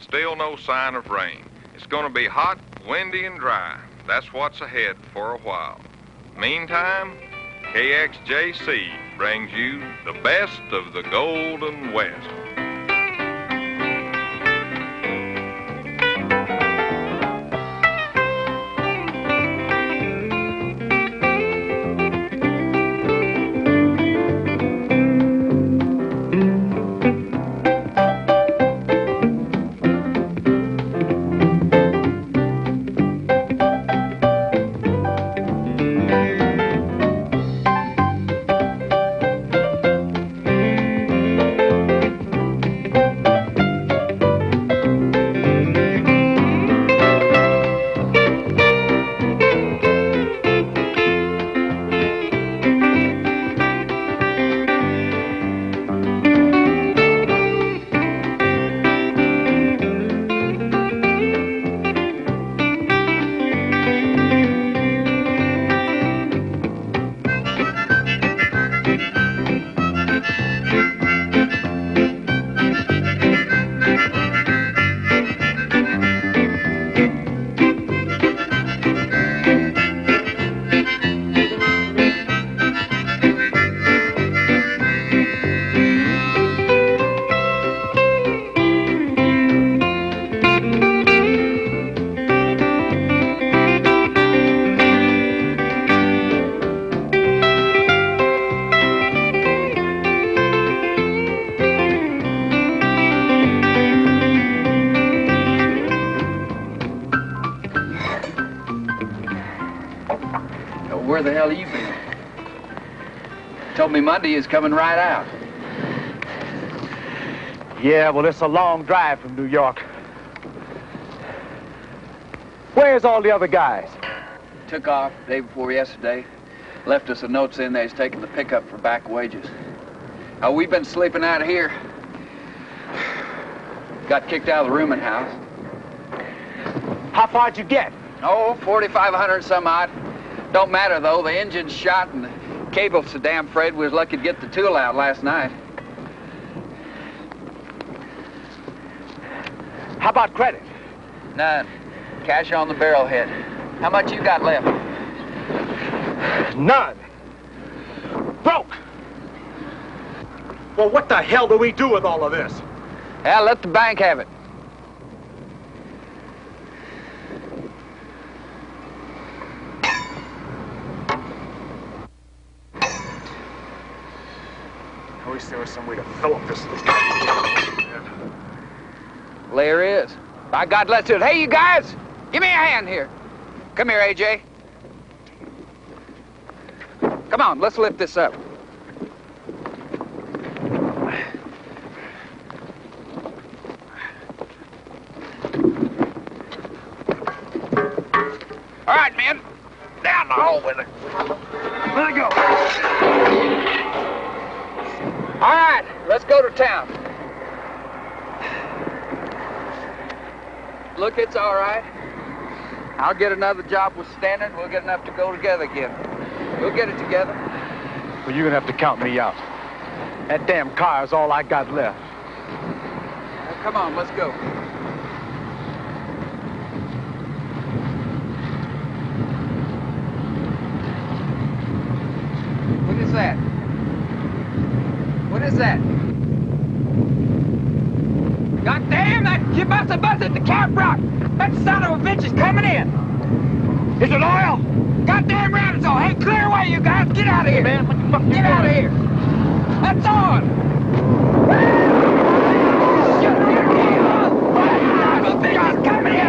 still no sign of rain. It's going to be hot, windy, and dry. That's what's ahead for a while. Meantime, KXJC brings you the best of the Golden West. Where the hell you been? Told me Monday is coming right out. Yeah, well, it's a long drive from New York. Where's all the other guys? Took off day before yesterday. Left us a note saying they was taking the pickup for back wages. We've been sleeping out here. Got kicked out of the rooming house. How far'd you get? Oh, 4,500 some odd. Don't matter, though. The engine's shot and the cable's so damn frayed we was lucky to get the tool out last night. How about credit? None. Cash on the barrelhead. How much you got left? None. Broke. Well, what the hell do we do with all of this? Well, let the bank have it. I wish there was some way to fill up this. There is. By God, let's do it. Hey, you guys, give me a hand here. Come here, AJ. Come on, let's lift this up. All right, men. Down the hole with it. Let it go. All right, let's go to town. Look, it's all right. I'll get another job with Standard. We'll get enough to go together again. We'll get it together. Well, you're gonna have to count me out. That damn car is all I got left. Now, come on, let's go. What is that? What is that? God damn, you must have buzzed the cab rock. That son of a bitch is coming in. Is it oil? Goddamn right it's on. Hey, clear away, you guys. Get out of here. Man, what the fuck Get out of here. That's on. Shut your damn mouth. The bitch is coming in.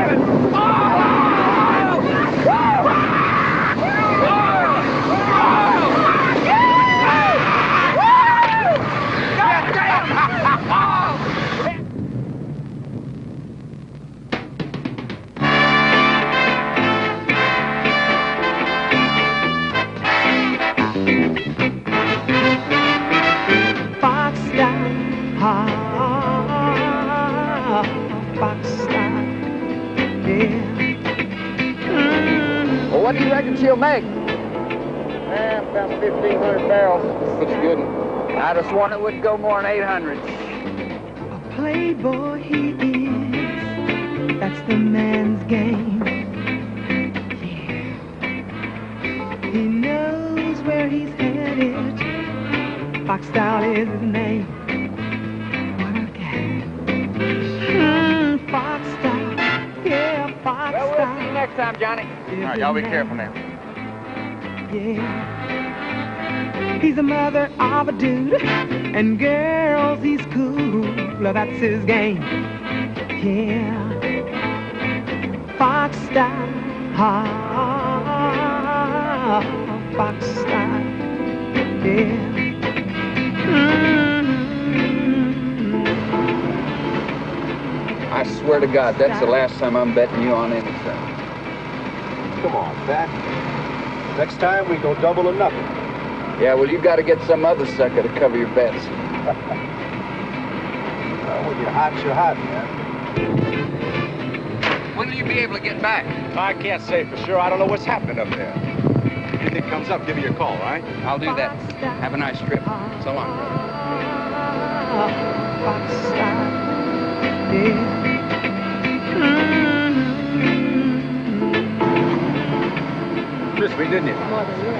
Well, what do you reckon she'll make? About 1,500 barrels. Looks good. I just want it wouldn't go more than 800. A playboy he is. That's the man's game. Yeah. He knows where he's headed. Fox style is his name. What a cat. Fox style. Yeah, Fox style. Well, we'll see you next time, Johnny. All right, y'all be careful now. Yeah. He's a mother of a dude, and girls, he's cool. That's his game. Yeah. Fox style. Fox style. Yeah. I swear to God, that's the last time I'm betting you on anything. Come on, Pat. Next time we go double or nothing. Yeah, well, you got to get some other sucker to cover your bets. When you're hot, man. When will you be able to get back? I can't say for sure. I don't know what's happening up there. If anything comes up, give me a call, all right? I'll do that. Have a nice trip. So long, brother. Fox style. Yeah. Missed me, didn't you? More than you.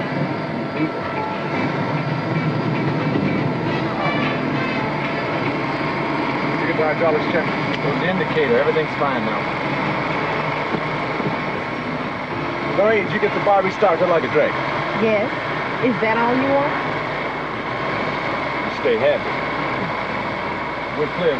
$5 check. Goes the indicator. Everything's fine now. Lorraine, did you get the bar restarted like a Drake? Yes. Is that all you want? Stay heavy. We're clear.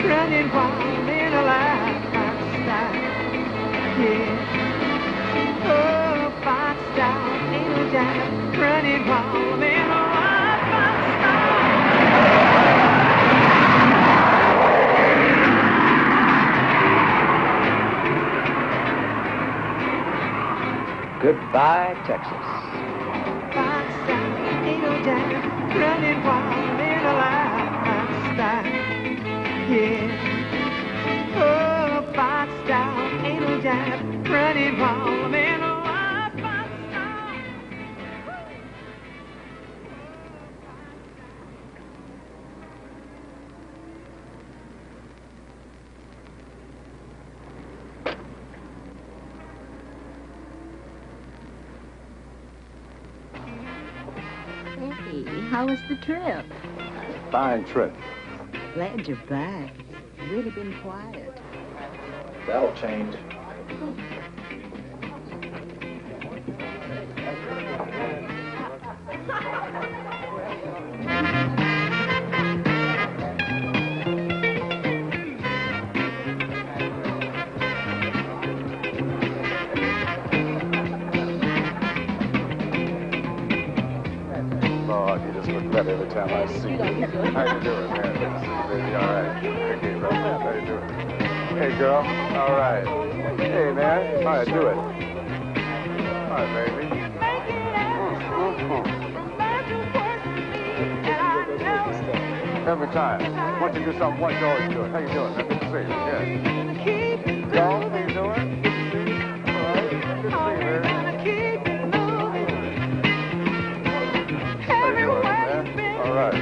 Running wild in a life, Fox style. Yeah. Oh, Fox style, ain't no jive. Running wild in a life, Fox style. Goodbye, Texas. Fox style, ain't no jive. Running wild in a life, Fox style. Yeah. Oh, Fox style, ain't no jive. Running wild in a life, Fox style. Hey, how was the trip? Fine trip. Glad you're back. Really been quiet. That'll change. Lord, you just look better every time I see you. How you doing, man? Baby, all right. Okay, bro. How you doing? Hey, girl. All right. Hey, man. All right, do it. All right, baby. Every time. Once you do something once, you always do it. How you doing, man? Good to see you. Yeah. Girl, how you doing? All right. Good to see you, man. All right.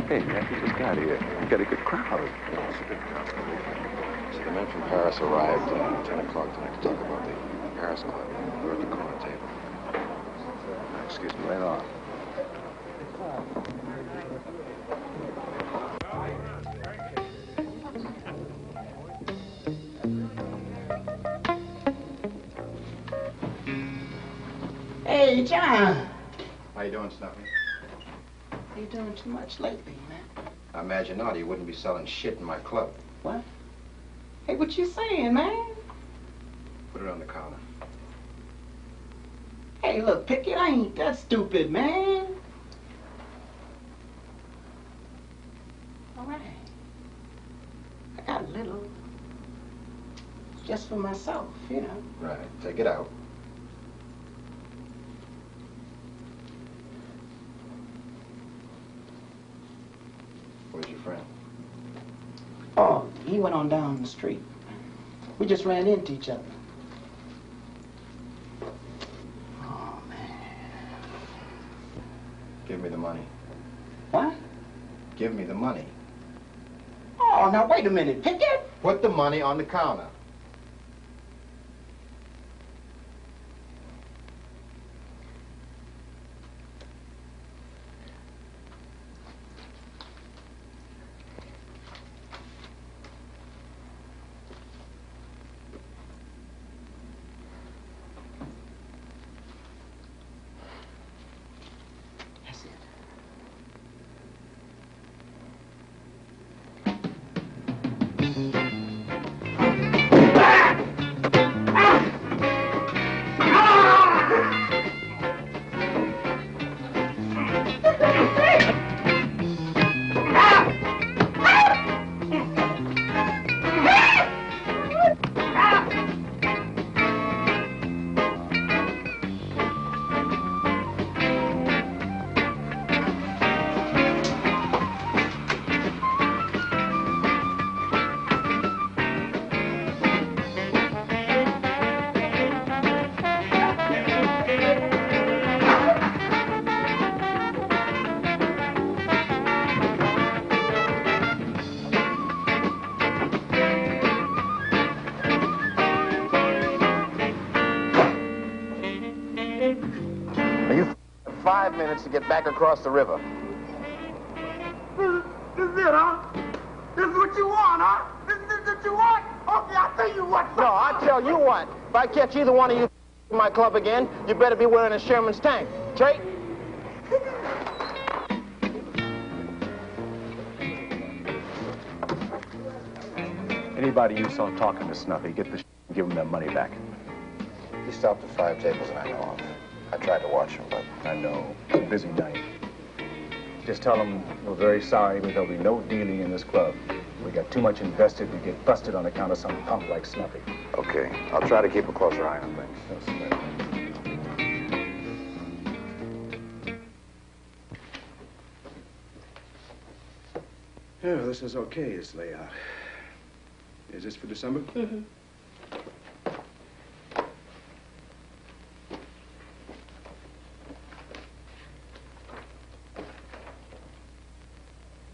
Hey, man, you just got here. You got a good crowd. It's a good crowd. So the men from Paris arrived at 10 o'clock tonight to talk about the Paris Club. We're at the corner table. Excuse me, right on. Hey, John. How you doing, Snuffy? You doing too much lately, man. I imagine not. You wouldn't be selling shit in my club. What? Hey, what you saying, man? Put it on the counter. Hey, look, Pickett, I ain't that stupid, man. All right. I got a little. Just for myself, you know. Right. Take it out. he went on down the street. We just ran into each other. Oh, man. Give me the money. What? Give me the money. Oh, now wait a minute, Pickett. Put the money on the counter. That's it. You 5 minutes to get back across the river. This is it, huh? This is what you want, huh? This is what you want? Okay, I'll tell you what. No, I tell you what. If I catch either one of you in my club again, you better be wearing a Sherman's tank. Straight? Anybody you saw talking to Snuffy, get the and give him their money back. He stopped at 5 tables that I know of. I tried to watch him, but... I know. Busy night. Just tell him we're very sorry, but there'll be no dealing in this club. We got too much invested to get busted on account of some punk like Snuffy. Okay. I'll try to keep a closer eye on things. Yeah, this is okay, this layout. Is this for December? Mm-hmm.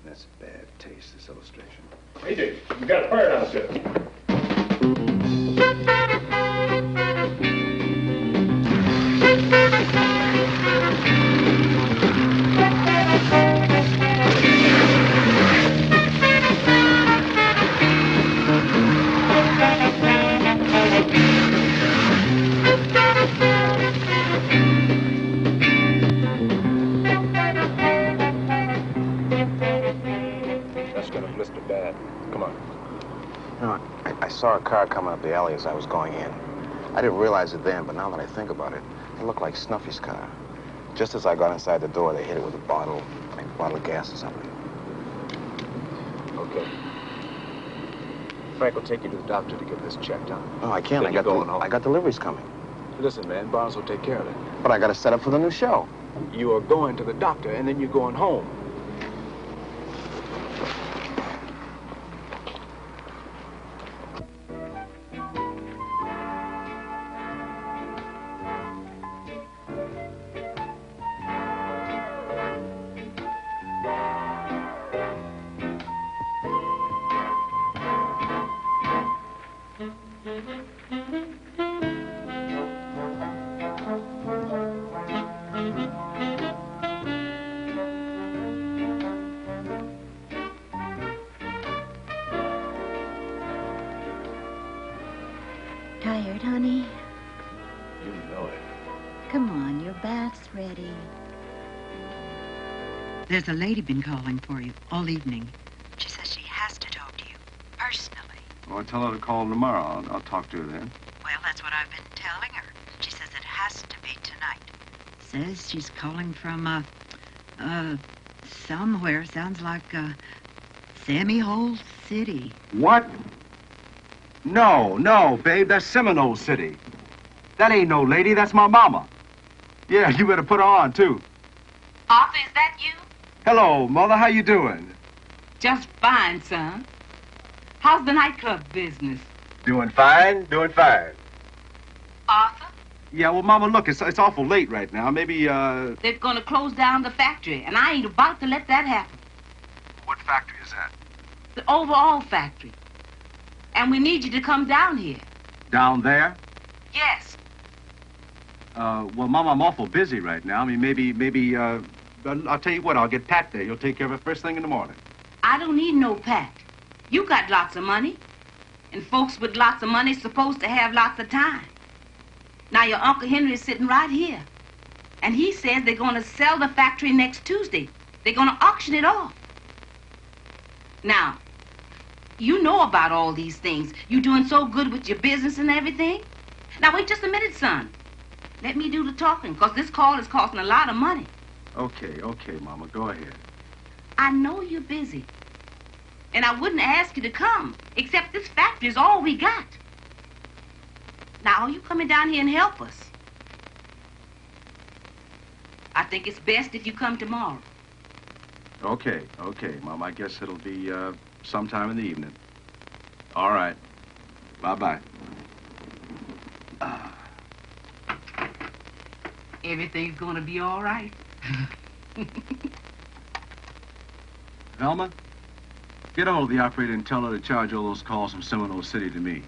That's bad taste, this illustration. AJ, you got a fire downstairs. I saw a car coming up the alley as I was going in. I didn't realize it then, but now that I think about it, it looked like Snuffy's car. Just as I got inside the door, they hit it with a bottle, like a bottle of gas or something. Okay. Frank will take you to the doctor to get this checked out. No, I can't. Then I got deliveries coming. Listen, man, Barnes will take care of it. But I got to set up for the new show. You are going to the doctor, and then you're going home. Tired, honey? You know it. Come on, your bath's ready. There's a lady been calling for you all evening. She says she has to talk to you personally. Well, I'll tell her to call him tomorrow. I'll talk to her then. Well, that's what I've been telling her. She says it has to be tonight. Says she's calling from, somewhere. Sounds like, Sammy Hole City. What? No, babe, that's Seminole City. That ain't no lady, that's my mama. Yeah, you better put her on, too. Arthur, is that you? Hello, Mother, how you doing? Just fine, son. How's the nightclub business? Doing fine, doing fine. Arthur? Yeah, well, Mama, look, it's awful late right now. Maybe, They're going to close down the factory, and I ain't about to let that happen. What factory is that? The overall factory. And we need you to come down here. Down there? Yes. Well, Mama, I'm awful busy right now. I mean, maybe, I'll tell you what, I'll get Pat there. You'll take care of it first thing in the morning. I don't need no Pat. You got lots of money. And folks with lots of money supposed to have lots of time. Now, your Uncle Henry is sitting right here. And he says they're going to sell the factory next Tuesday. They're going to auction it off. Now, you know about all these things. You doing so good with your business and everything. Now, wait just a minute, son. Let me do the talking, because this call is costing a lot of money. Okay, Mama, go ahead. I know you're busy. And I wouldn't ask you to come, except this factory is all we got. Now, are you coming down here and help us? I think it's best if you come tomorrow. Okay, Mom. I guess it'll be, sometime in the evening. All right. Bye-bye. Everything's gonna be all right. Velma, get hold of the operator and tell her to charge all those calls from Seminole City to me.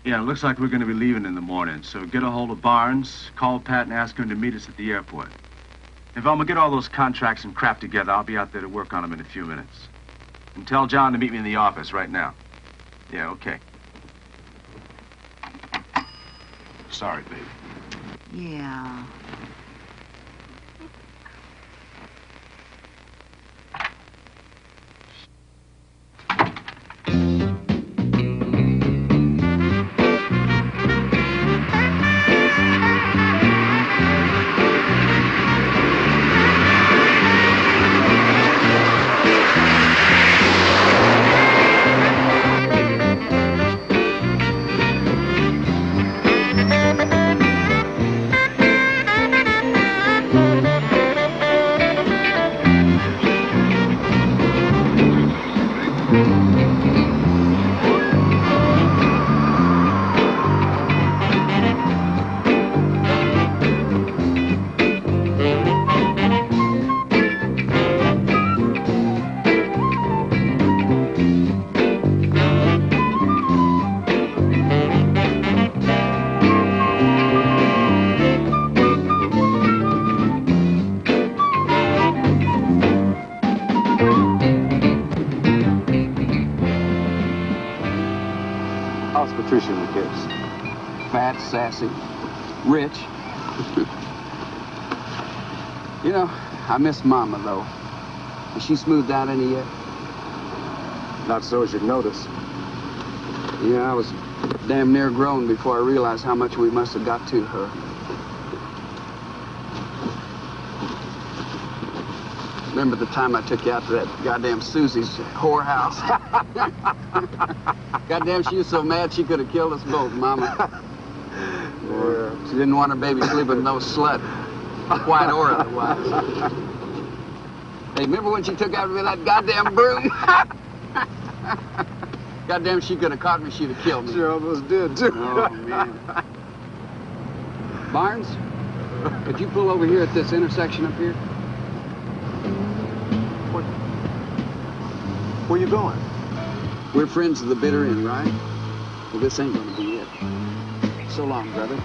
Yeah, it looks like we're going to be leaving in the morning, so get a hold of Barnes, call Pat, and ask him to meet us at the airport. If Velma, get all those contracts and crap together, I'll be out there to work on them in a few minutes. And tell John to meet me in the office right now. Yeah, okay. Sorry, baby. Yeah. Patricia in the case? Fat, sassy, rich. You know, I miss Mama, though. Has she smoothed out any yet? Not so as you'd notice. Yeah, I was damn near grown before I realized how much we must have got to her. Remember the time I took you out to that goddamn Susie's whorehouse? Goddamn, she was so mad she could have killed us both, Mama. Yeah. She didn't want her baby sleeping with no slut, white or otherwise. Hey, remember when she took after me with that goddamn broom? Goddamn, she could have caught me, she'd have killed me. She almost did, too. Oh, man. Barnes, could you pull over here at this intersection up here? Where you going? We're friends of the bitter end, right? Well, this ain't gonna be it. So long, brother.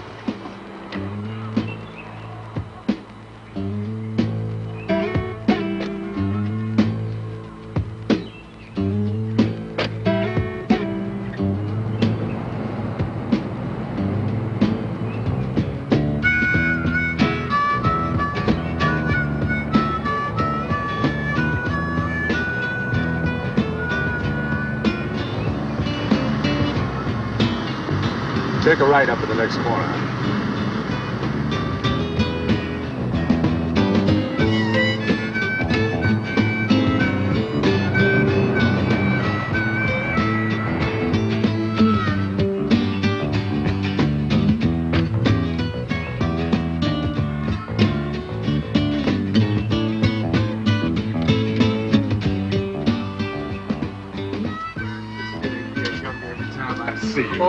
Take a right up at the next corner.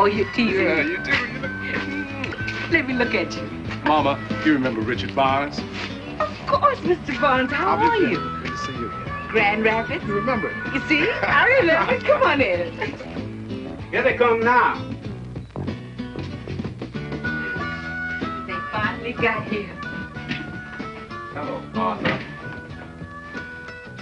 Oh, you're teasing Yeah, me. you do. You look... Let me look at you. Mama, you remember Richard Barnes? Of course, Mr. Barnes. How are you? Good to see you again. Grand Rapids? You remember it? You see? I remember. Come on in. Here they come now. They finally got here. Hello, Arthur.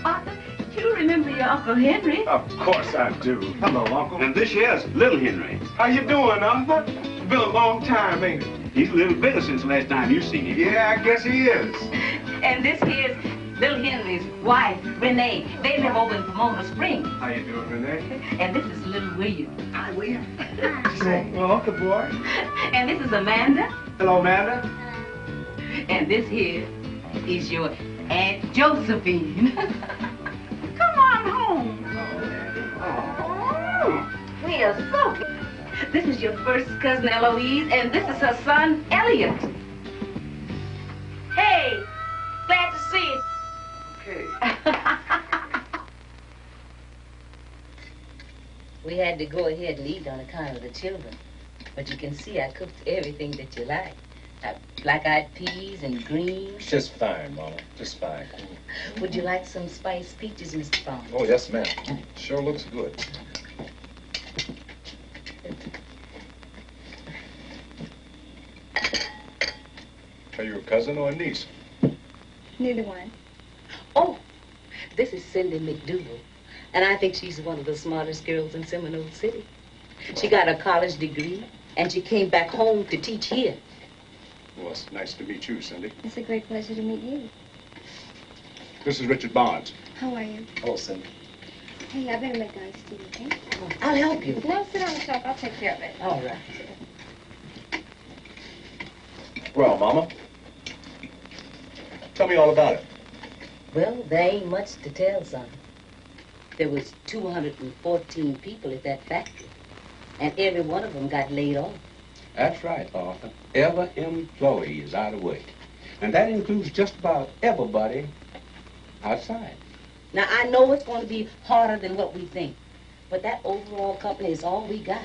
Arthur, you remember your Uncle Henry? Of course I do. Hello, Uncle. And this here's Little Henry. How you doing, Arthur? It's been a long time, ain't it? He's a little bigger since the last time you seen him. Yeah, I guess he is. And this here's Little Henry's wife, Renee. They live over in Pomona Springs. How you doing, Renee? And this is Little William. Hi, William. Well, Uncle boy. And this is Amanda. Hello, Amanda. And this here is your Aunt Josephine. Come on home. Oh, we are so good. This is your first cousin Eloise, and this is her son Elliot. Hey, glad to see you. Okay. We had to go ahead and eat on account of the children. But you can see I cooked everything that you like. Black-eyed peas and greens. Just fine, Mama. Just fine. Would you like some spiced peaches, Mr. Barnes? Oh, yes, ma'am. Sure looks good. Are you a cousin or a niece? Neither one. Oh, this is Cindy McDougal. And I think she's one of the smartest girls in Seminole City. She got a college degree, and she came back home to teach here. Well, it's nice to meet you, Cindy. It's a great pleasure to meet you. This is Richard Barnes. How are you? Hello, Cindy. Hey, I better make iced tea, okay? I'll help you. No, sit on the shelf. I'll take care of it. All right. Well, Mama, tell me all about it. Well, there ain't much to tell, son. There was 214 people at that factory, and every one of them got laid off. That's right, Arthur. Every employee is out of work. And that includes just about everybody outside. Now, I know it's going to be harder than what we think, but that overall company is all we got.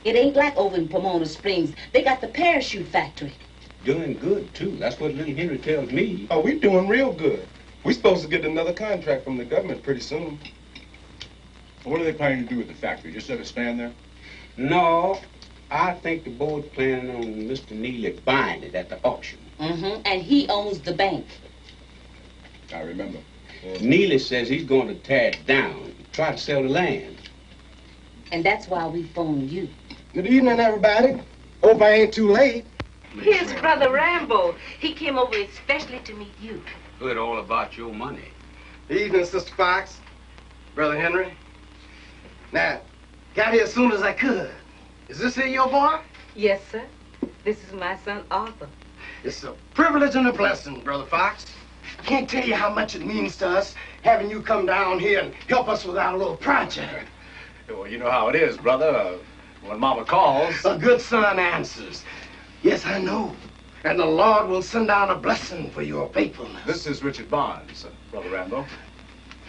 It ain't like over in Pomona Springs. They got the parachute factory. Doing good, too. That's what Little Henry tells me. Oh, we're doing real good. We're supposed to get another contract from the government pretty soon. What are they planning to do with the factory? Just let it stand there? No, I think the board's planning on Mr. Neely buying it at the auction. Mm-hmm. And he owns the bank. I remember. Neely says he's going to tear it down, try to sell the land. And that's why we phoned you. Good evening, everybody. Hope I ain't too late. Here's Brother Rambo. He came over especially to meet you. Heard all about your money. Evening, Sister Fox. Brother Henry. Now, got here as soon as I could. Is this here your boy? Yes, sir. This is my son, Arthur. It's a privilege and a blessing, Brother Fox. Can't tell you how much it means to us having you come down here and help us with our little project. Well, you know how it is, brother. When Mama calls... A good son answers. Yes, I know. And the Lord will send down a blessing for your faithfulness. This is Richard Barnes, Brother Rambo.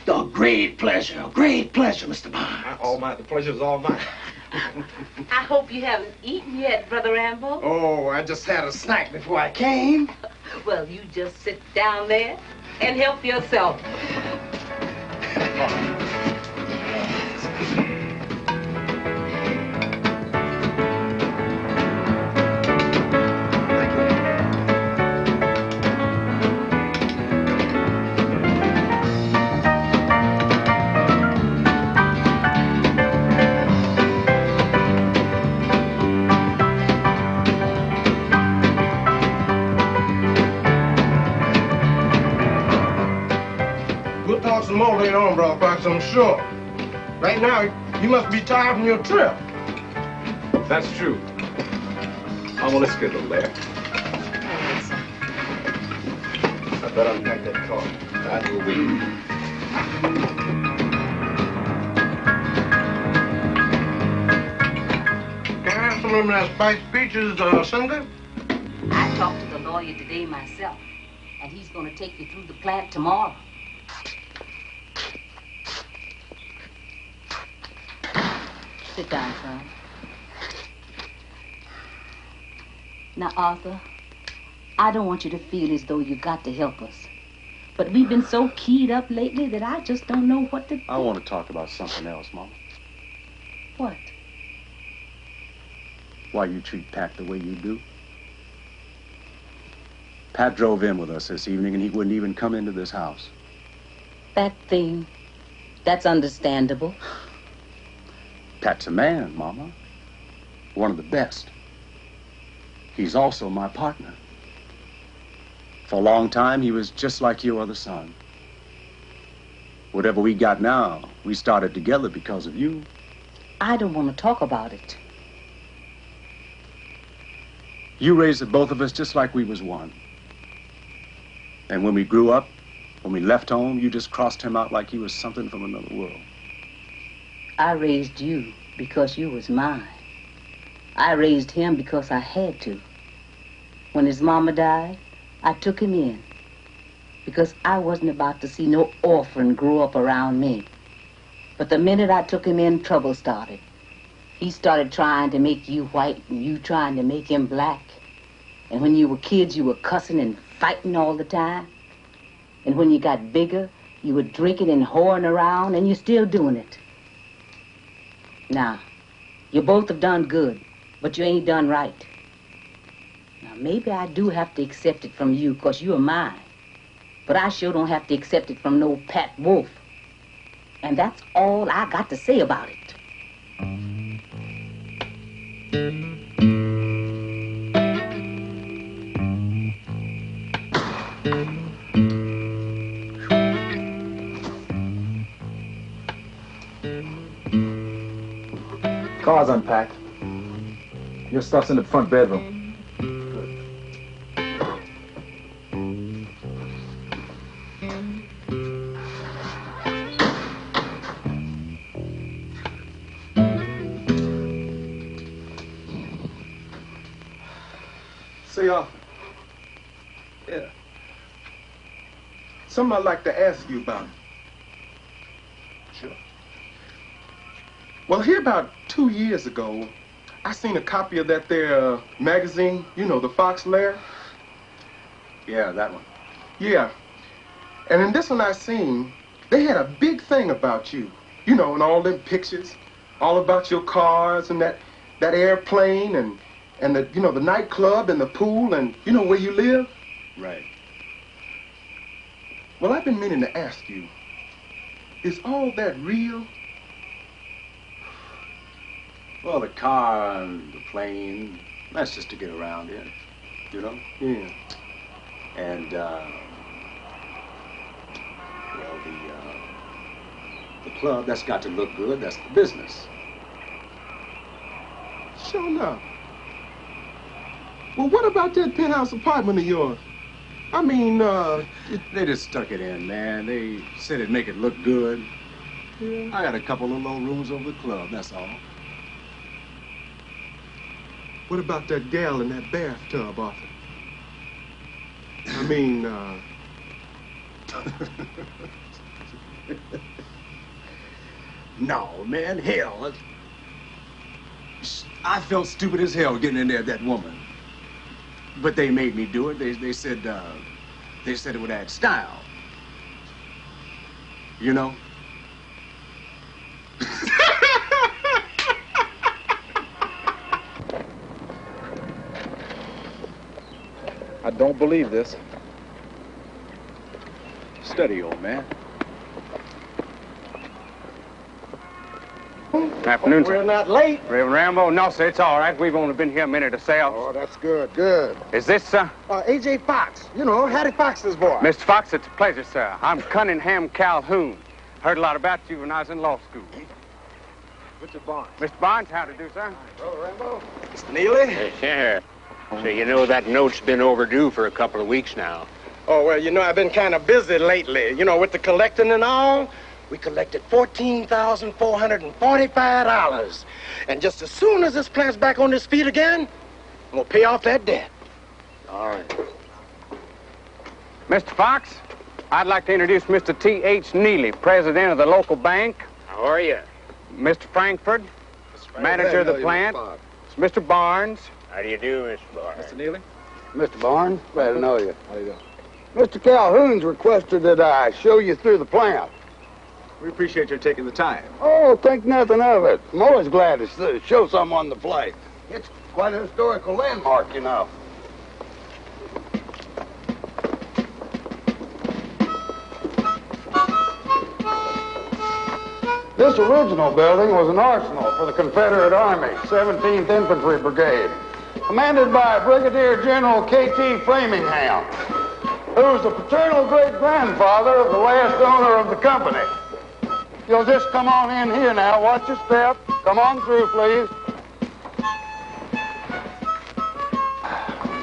A great pleasure, Mr. Barnes. All mine. The pleasure's all mine. I hope you haven't eaten yet, Brother Rambo. Oh, I just had a snack before I came. Well, you just sit down there and help yourself. We'll talk some more later on, Brother Fox, I'm sure. Right now, you must be tired from your trip. That's true. Mama, let's get a little there. I better unpack that car. That will wait. Can I have some of them spiced peaches, Cindy? I talked to the lawyer today myself, and he's going to take you through the plant tomorrow. Sit down, son. Now, Arthur, I don't want you to feel as though you got to help us. But we've been so keyed up lately that I just don't know what to do. I want to talk about something else, Mama. What? Why you treat Pat the way you do. Pat drove in with us this evening, and he wouldn't even come into this house. That thing, that's understandable. Pat's a man, Mama. One of the best. He's also my partner. For a long time, he was just like your other son. Whatever we got now, we started together because of you. I don't want to talk about it. You raised the both of us just like we was one. And when we grew up, when we left home, you just crossed him out like he was something from another world. I raised you because you was mine. I raised him because I had to. When his mama died, I took him in because I wasn't about to see no orphan grow up around me. But the minute I took him in, trouble started. He started trying to make you white and you trying to make him black. And when you were kids, you were cussing and fighting all the time. And when you got bigger, you were drinking and whoring around, and you're still doing it. Now, you both have done good, but you ain't done right. Now, maybe I do have to accept it from you, 'cause you are mine. But I sure don't have to accept it from no Pat Wolf. And that's all I got to say about it. Car's unpacked. Your stuff's in the front bedroom. Say, yeah. Something I'd like to ask you about. Sure. Well, here about 2 years ago, I seen a copy of that there magazine, you know, the Fox Lair. Yeah, that one. Yeah. And in this one I seen, they had a big thing about you. You know, in all them pictures, all about your cars and that airplane and the, you know, the nightclub and the pool and, you know, where you live. Right. Well, I've been meaning to ask you, is all that real? Well, the car and the plane, that's just to get around in, you know? Yeah. And, well, the club, that's got to look good, that's the business. Sure enough. Well, what about that penthouse apartment of yours? I mean, They just stuck it in, man. They said it'd make it look good. Yeah. I got a couple of low rooms over the club, that's all. What about that gal in that bathtub, Arthur? I mean, No, man, hell. I felt stupid as hell getting in there with that woman. But they made me do it. They said it would add style. You know? I don't believe this. Steady, old man. Afternoon, sir. We're not late. Reverend Rambo? No, sir, it's all right. We've only been here a minute or so. Oh, that's good, good. Is this, A.J. Fox. You know, Hattie Fox's boy. Mr. Fox, it's a pleasure, sir. I'm Cunningham Calhoun. Heard a lot about you when I was in law school. Mr. Barnes. Mr. Barnes, how to do, sir? Hello, Rambo. Mr. Neely? Yeah. So you know that note's been overdue for a couple of weeks now. Oh, well, you know, I've been kind of busy lately. You know, with the collecting and all. We collected $14,445. And just as soon as this plant's back on its feet again, I'm going to pay off that debt. All right. Mr. Fox, I'd like to introduce Mr. T.H. Neely, president of the local bank. How are you? Mr. Frankfurt, manager of the plant. Mr. Barnes. How do you do, Mr. Barnes? Mr. Neely? Mr. Barnes, glad to know you. How do you do? Mr. Calhoun's requested that I show you through the plant. We appreciate your taking the time. Oh, think nothing of it. I'm always glad to show someone the place. It's quite a historical landmark, you know. This original building was an arsenal for the Confederate Army, 17th Infantry Brigade, commanded by Brigadier General K.T. Framingham, who was the paternal great-grandfather of the last owner of the company. You'll just come on in here now. Watch your step. Come on through, please.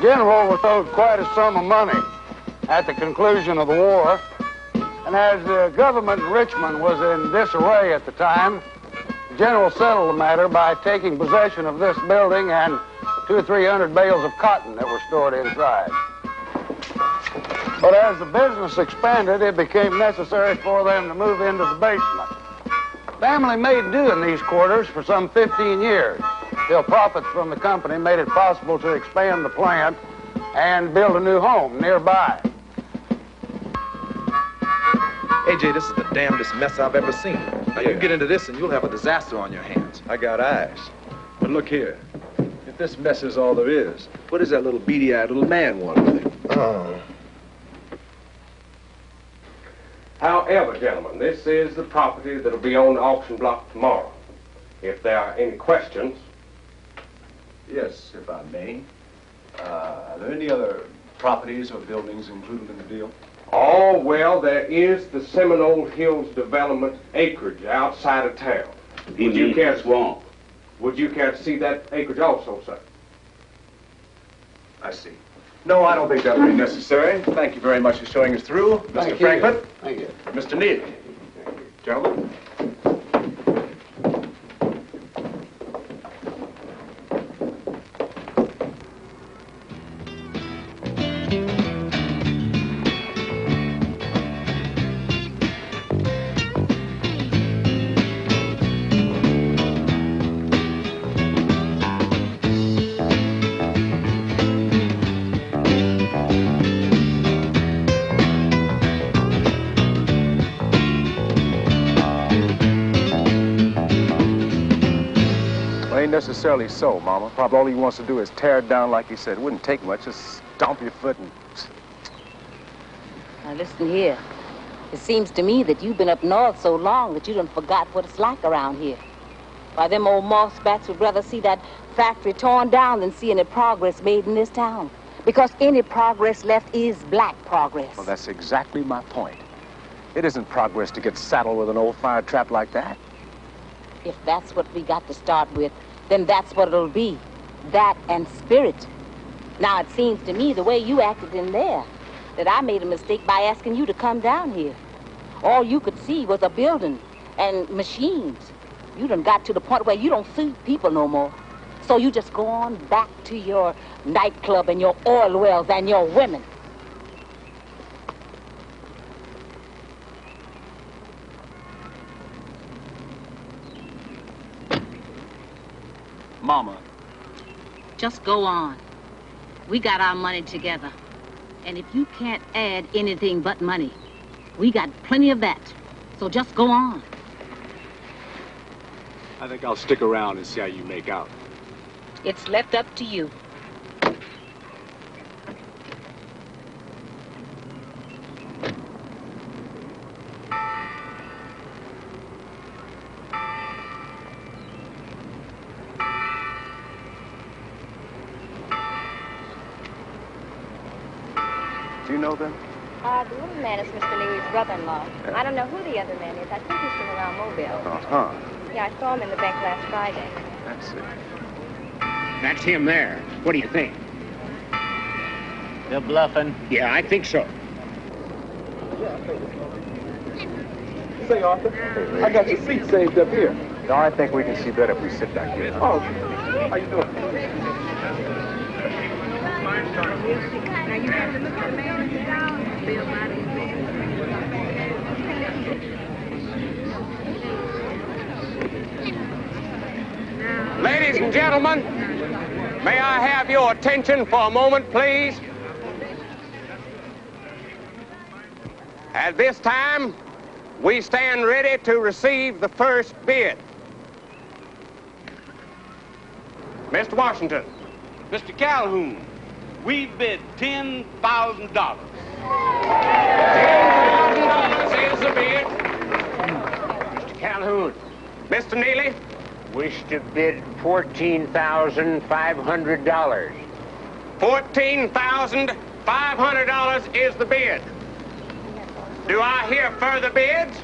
General was owed quite a sum of money at the conclusion of the war. And as the government in Richmond was in disarray at the time, the general settled the matter by taking possession of this building and 200 or 300 bales of cotton that were stored inside. But as the business expanded, it became necessary for them to move into the basement. The family made do in these quarters for some 15 years, till profits from the company made it possible to expand the plant and build a new home nearby. AJ, this is the damnedest mess I've ever seen. Now, you get into this and you'll have a disaster on your hands. I got eyes. But look here. If this mess is all there is, what does that little beady-eyed little man want with it? Oh. However, gentlemen, this is the property that'll be on the auction block tomorrow. If there are any questions... Yes, if I may. Are there any other properties or buildings included in the deal? Oh, well, there is the Seminole Hills Development acreage outside of town. Would you care to see that acreage also, sir? I see. No, I don't think that would be necessary. Thank you very much for showing us through. Mr. Franklin. Thank you. Mr. Neely. Gentlemen. Necessarily so, Mama. Probably all he wants to do is tear it down like he said. It wouldn't take much. Just stomp your foot and... Now listen here. It seems to me that you've been up north so long that you done forgot what it's like around here. Why, them old mossbacks would rather see that factory torn down than see any progress made in this town. Because any progress left is black progress. Well, that's exactly my point. It isn't progress to get saddled with an old fire trap like that. If that's what we got to start with, then that's what it'll be. That and spirit. Now, it seems to me the way you acted in there, that I made a mistake by asking you to come down here. All you could see was a building and machines. You done got to the point where you don't feed people no more. So you just go on back to your nightclub and your oil wells and your women. Mama. Just go on. We got our money together. And if you can't add anything but money, we got plenty of that. So just go on. I think I'll stick around and see how you make out. It's left up to you. Do you know them? The little man is Mr. Neely's brother-in-law. Yeah. I don't know who the other man is. I think he's from around Mobile. Uh-huh. Yeah, I saw him in the bank last Friday. That's it. That's him there. What do you think? They're bluffing. Yeah, I think so. Say, Arthur, I got your seat saved up here. No, I think we can see better if we sit back here. Oh, how you doing? Now you have to look at the man down, Bill Marty. Ladies and gentlemen, May I have your attention for a moment, please? At this time, we stand ready to receive the first bid. Mr. Washington. Mr. Calhoun, we bid $10,000. $10,000 is the bid. Mr. Calhoun. Mr. Neely. Wish to bid $14,500. $14,500 is the bid. Do I hear further bids?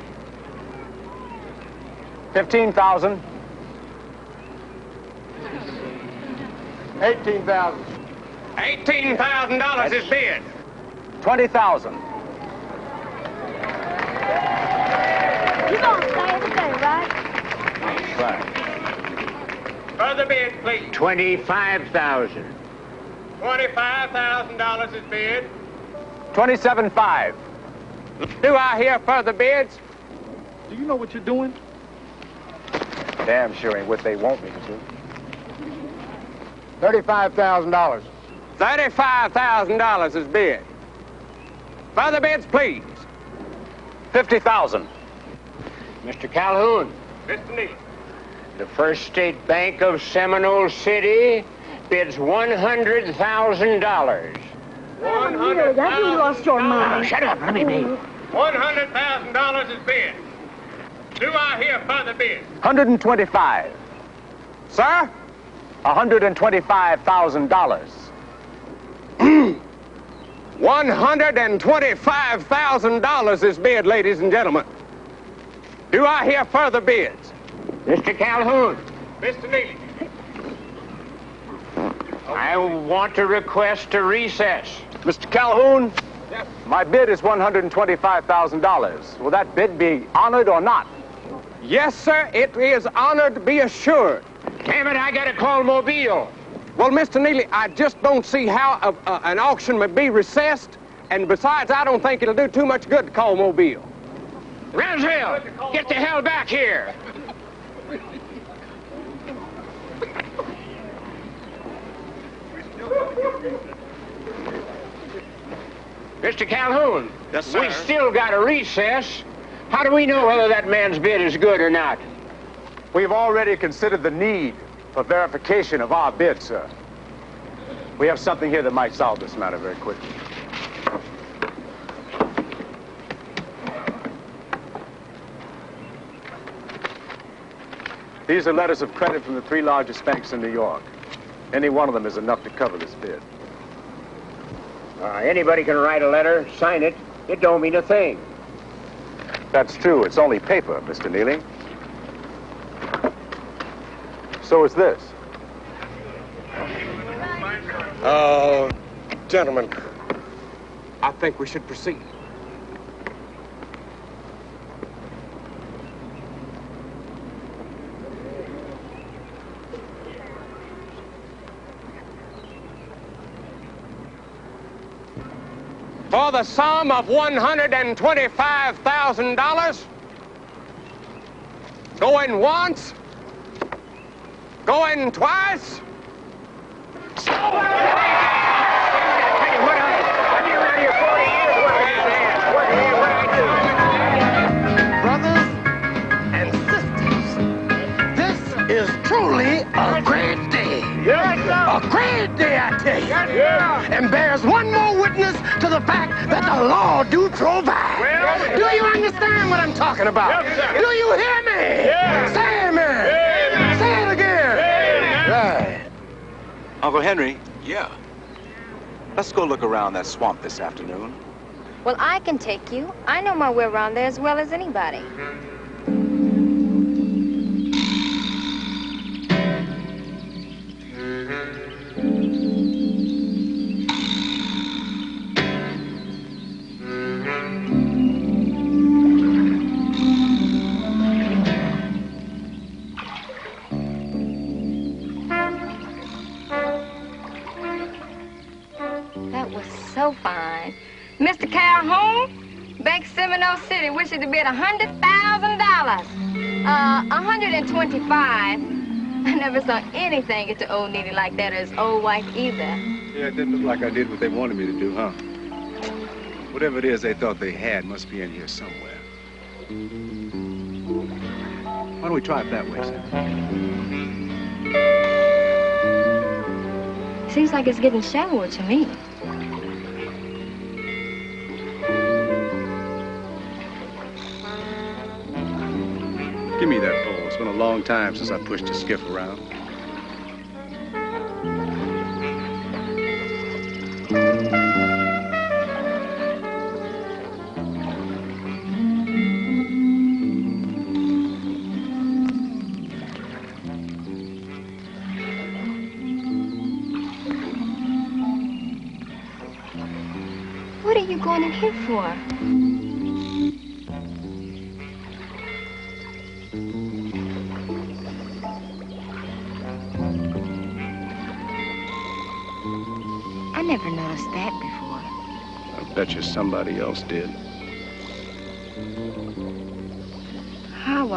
15,000. 18,000. $18,000 is bid. 20,000. You gonna say everything, right? Right. Further bid, please. $25,000. $25,000 is bid. 27,500. Do I hear further bids? Do you know what you're doing? Damn sure ain't what they want me to do. $35,000. $35,000 is bid. Further bids, please. 50,000. Mr. Calhoun. Mr. Neely. The First State Bank of Seminole City bids $100,000. Really, that's you lost your mind. Shut up, let me be. $100,000 is bid. Do I hear further bids? 125. Sir? $125,000. $125,000 is bid, ladies and gentlemen. Do I hear further bids? Mr. Calhoun. Mr. Neely. I want to request a recess. Mr. Calhoun, yes. My bid is $125,000. Will that bid be honored or not? Yes, sir, it is honored, be assured. Damn it, I gotta call Mobile. Well, Mr. Neely, I just don't see how an auction may be recessed, and besides, I don't think it'll do too much good to call Mobile. Ramsville, get the hell back here. Mr. Calhoun. Yes, sir. We still got a recess. How do we know whether that man's bid is good or not? We've already considered the need for verification of our bid, sir. We have something here that might solve this matter very quickly. These are letters of credit from the 3 largest banks in New York. Any one of them is enough to cover this bid. Anybody can write a letter, sign it. It don't mean a thing. That's true. It's only paper, Mr. Neely. So is this. Gentlemen, I think we should proceed. For the sum of $125,000, going once, going twice. Brothers and sisters, this is truly a great day. A great day, I tell you. And bears one more witness to the fact that the law do provide. Do you understand what I'm talking about? Do you hear me? Say amen. Say it again. Right. Uncle Henry? Yeah. Let's go look around that swamp this afternoon. Well, I can take you. I know my way around there as well as anybody. That was so fine. Mr. Calhoun, Bank Seminole City wishes to bid $100,000. 125. I never saw anything get to old Neely like that or his old wife either. Yeah, it didn't look like I did what they wanted me to do, huh? Whatever it is they thought they had must be in here somewhere. Why don't we try it that way, Sam? Seems like it's getting shallower to me. Give me that pole. It's been a long time since I pushed a skiff around. What are you going in here for? I never noticed that before. I bet you somebody else did. How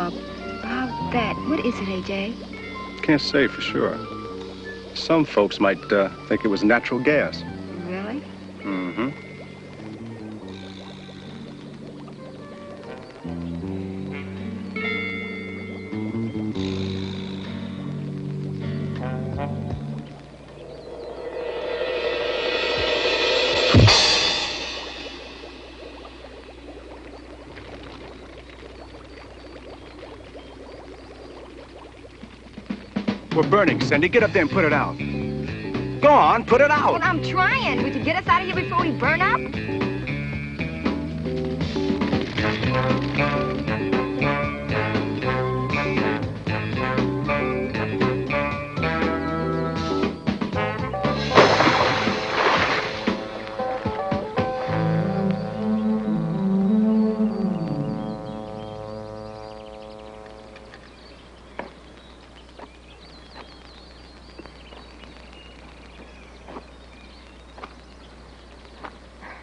that? What is it, AJ? Can't say for sure. Some folks might think it was natural gas. Really? Mm-hmm. We're burning, Cindy. Get up there and put it out. Go on, put it out. Well, I'm trying. Would you get us out of here before we burn up?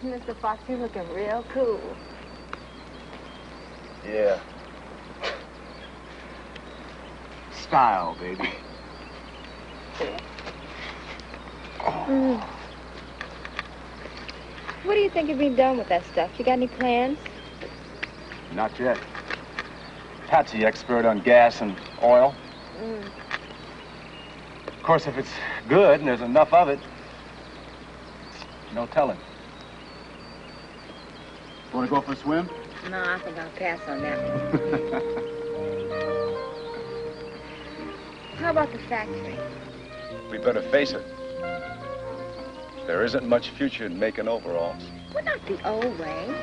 Mr. Fox, you're looking real cool. Yeah. Style, baby. Mm. What do you think of being done with that stuff? You got any plans? Not yet. Pat's the expert on gas and oil. Mm. Of course, if it's good and there's enough of it, no telling. Want to go for a swim? No, I think I'll pass on that one. How about the factory? We better face it. There isn't much future in making overalls. Well, not the old way.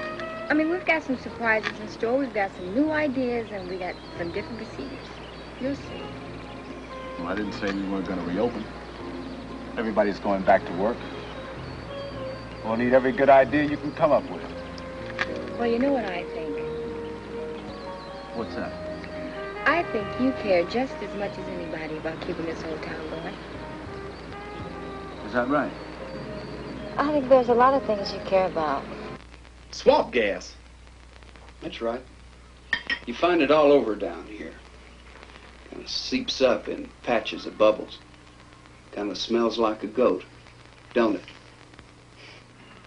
I mean, we've got some surprises in store. We've got some new ideas, and we got some different procedures. You'll see. Well, I didn't say we weren't going to reopen. Everybody's going back to work. We'll need every good idea you can come up with. Well, you know what I think? What's that? I think you care just as much as anybody about keeping this whole town going. Is that right? I think there's a lot of things you care about. Swamp gas. That's right. You find it all over down here. Kind of seeps up in patches of bubbles. Kind of smells like a goat, don't it?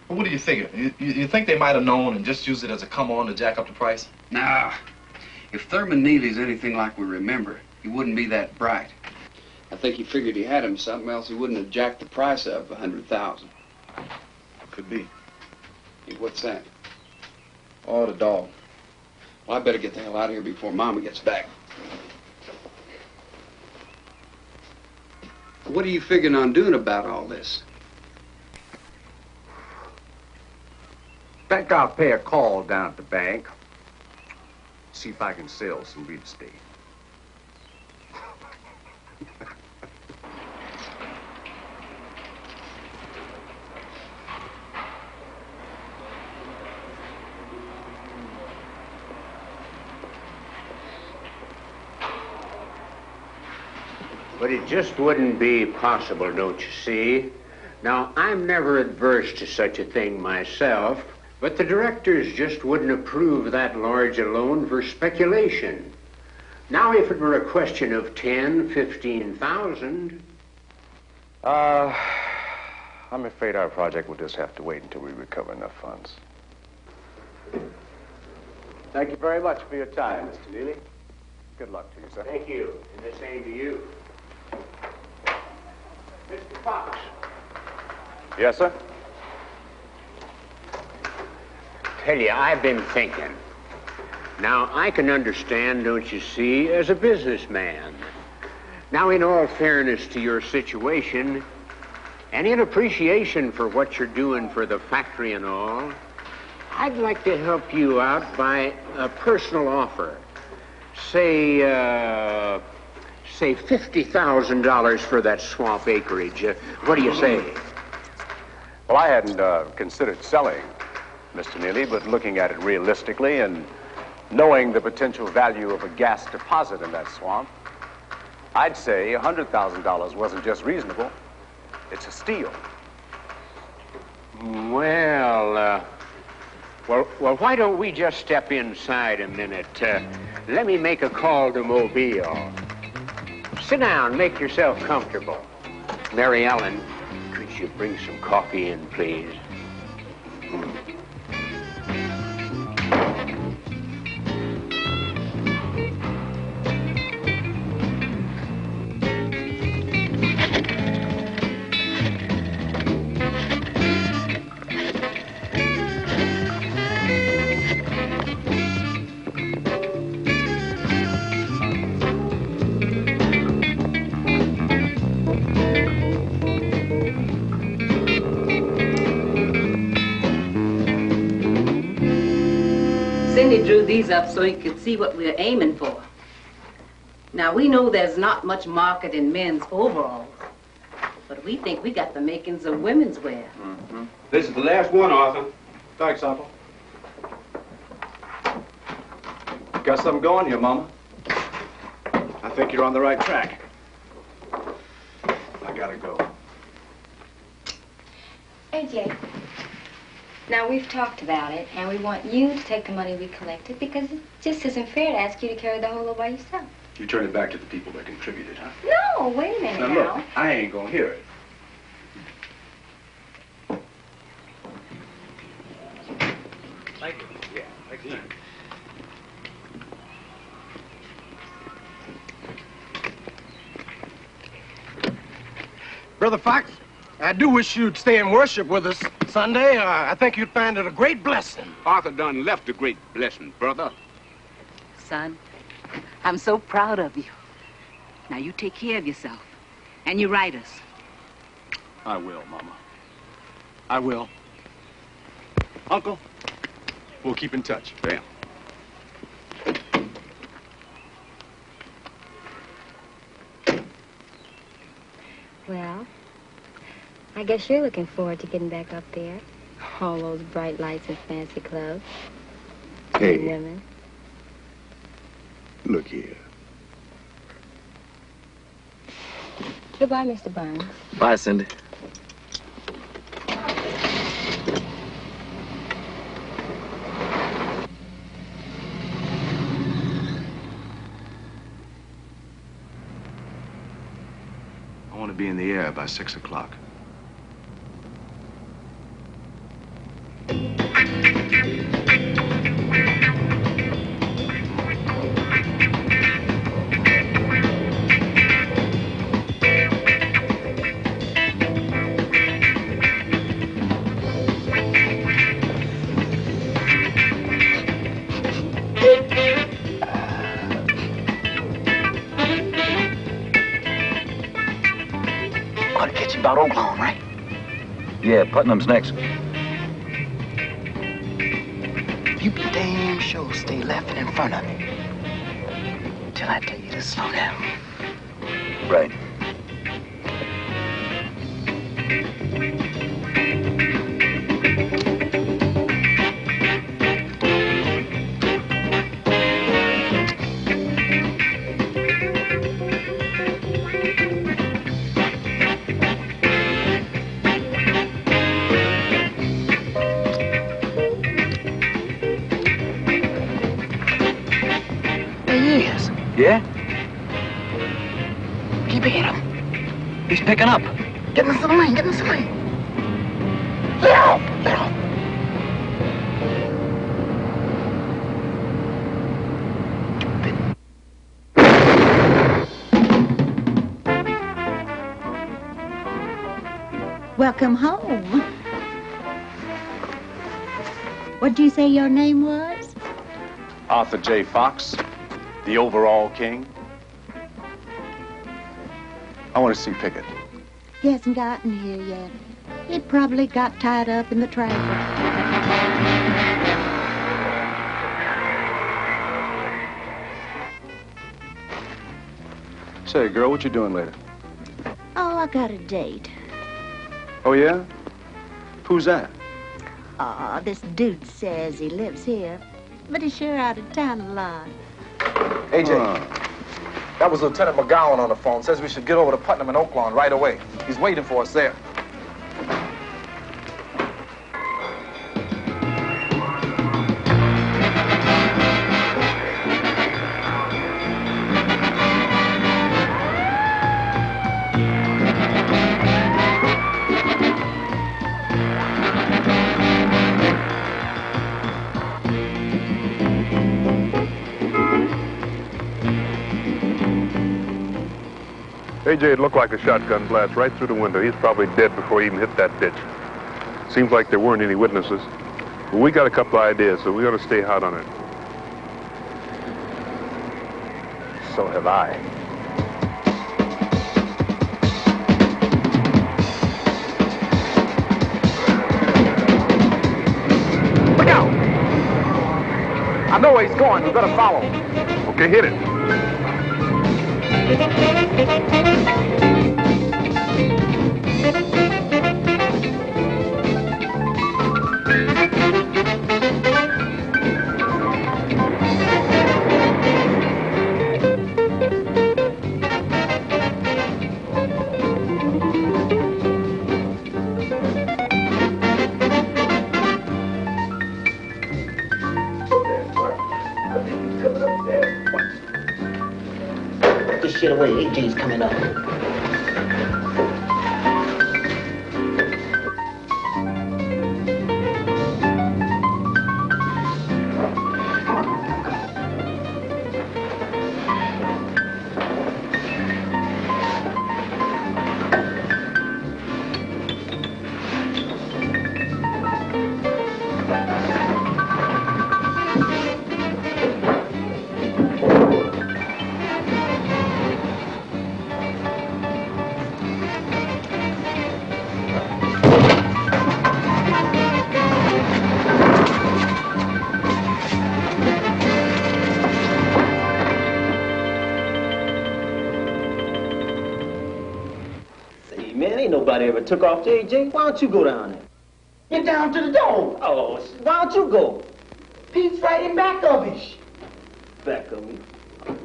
Well, what do you figure? You think they might have known and just used it as a come-on to jack up the price? Nah. If Thurman Neely's anything like we remember, he wouldn't be that bright. I think he figured he had him something, else he wouldn't have jacked the price up 100,000. Could be. Hey, what's that? Oh, the dog. Well, I better get the hell out of here before Mama gets back. What are you figuring on doing about all this? Think I'll pay a call down at the bank. See if I can sell some real estate. But it just wouldn't be possible, don't you see? Now, I'm never adverse to such a thing myself, but the directors just wouldn't approve that large a loan for speculation. Now, if it were a question of 10, 15,000... I'm afraid our project will just have to wait until we recover enough funds. Thank you very much for your time, Mr. Neely. Good luck to you, sir. Thank you, and the same to you. Mr. Fox. Yes, sir? Tell you, I've been thinking. Now, I can understand, don't you see, as a businessman. Now, in all fairness to your situation, and in appreciation for what you're doing for the factory and all, I'd like to help you out by a personal offer. Say $50,000 for that swamp acreage. What do you say? Well, I hadn't considered selling, Mr. Neely, but looking at it realistically and knowing the potential value of a gas deposit in that swamp, I'd say $100,000 wasn't just reasonable. It's a steal. Well, why don't we just step inside a minute? Let me make a call to Mobile. Sit down, make yourself comfortable. Mary Ellen, could you bring some coffee in, please? Cindy drew these up so he could see what we're aiming for. Now, we know there's not much market in men's overalls, but we think we got the makings of women's wear. Mm-hmm. This is the last one, Arthur. Thanks, Uncle. Got something going here, Mama? I think you're on the right track. I gotta go. AJ, now we've talked about it, and we want you to take the money we collected because it just isn't fair to ask you to carry the whole load by yourself. You turn it back to the people that contributed, huh? No, wait a minute Now, look, I ain't gonna hear it. Thank you. Yeah, thank you. Brother Fox, I do wish you'd stay and worship with us Sunday. I think you'd find it a great blessing. Arthur done left a great blessing, brother. Son, I'm so proud of you. Now, you take care of yourself, and you write us. I will, Mama. I will. Uncle, we'll keep in touch. Yeah. Well, I guess you're looking forward to getting back up there. All those bright lights and fancy clothes. Hey. And women. Look here. Goodbye, Mr. Barnes. Bye, Cindy. I want to be in the air by 6 o'clock. About Oklahoma, right? Yeah, Putnam's next. You be damn sure stay left and in front of me till I tell you to slow down. Right. There he is. Yeah? picking up. Get into the lane, get into the lane. Get out, get out. Welcome home. What'd you say your name was? Arthur J. Fox, the overall king. I want to see Pickett. He hasn't gotten here yet. He probably got tied up in the traffic. Say, girl, what you doing later? Oh, I got a date. Oh, yeah? Who's that? Aw, this dude says he lives here, but he's sure out of town a lot. AJ, that was Lieutenant McGowan on the phone. Says we should get over to Putnam and Oaklawn right away. He's waiting for us there. AJ, it looked like a shotgun blast right through the window. He's probably dead before he even hit that ditch. Seems like there weren't any witnesses. But we got a couple of ideas, so we ought to stay hot on it. So have I. Look out! I know where he's going. We better follow him. Okay, hit it. Put this shit away. AJ's coming up. Nobody ever took off JJ. Why don't you go down there? Get down to the door. Oh, why don't you go? Pete's right in back of us. Back of me.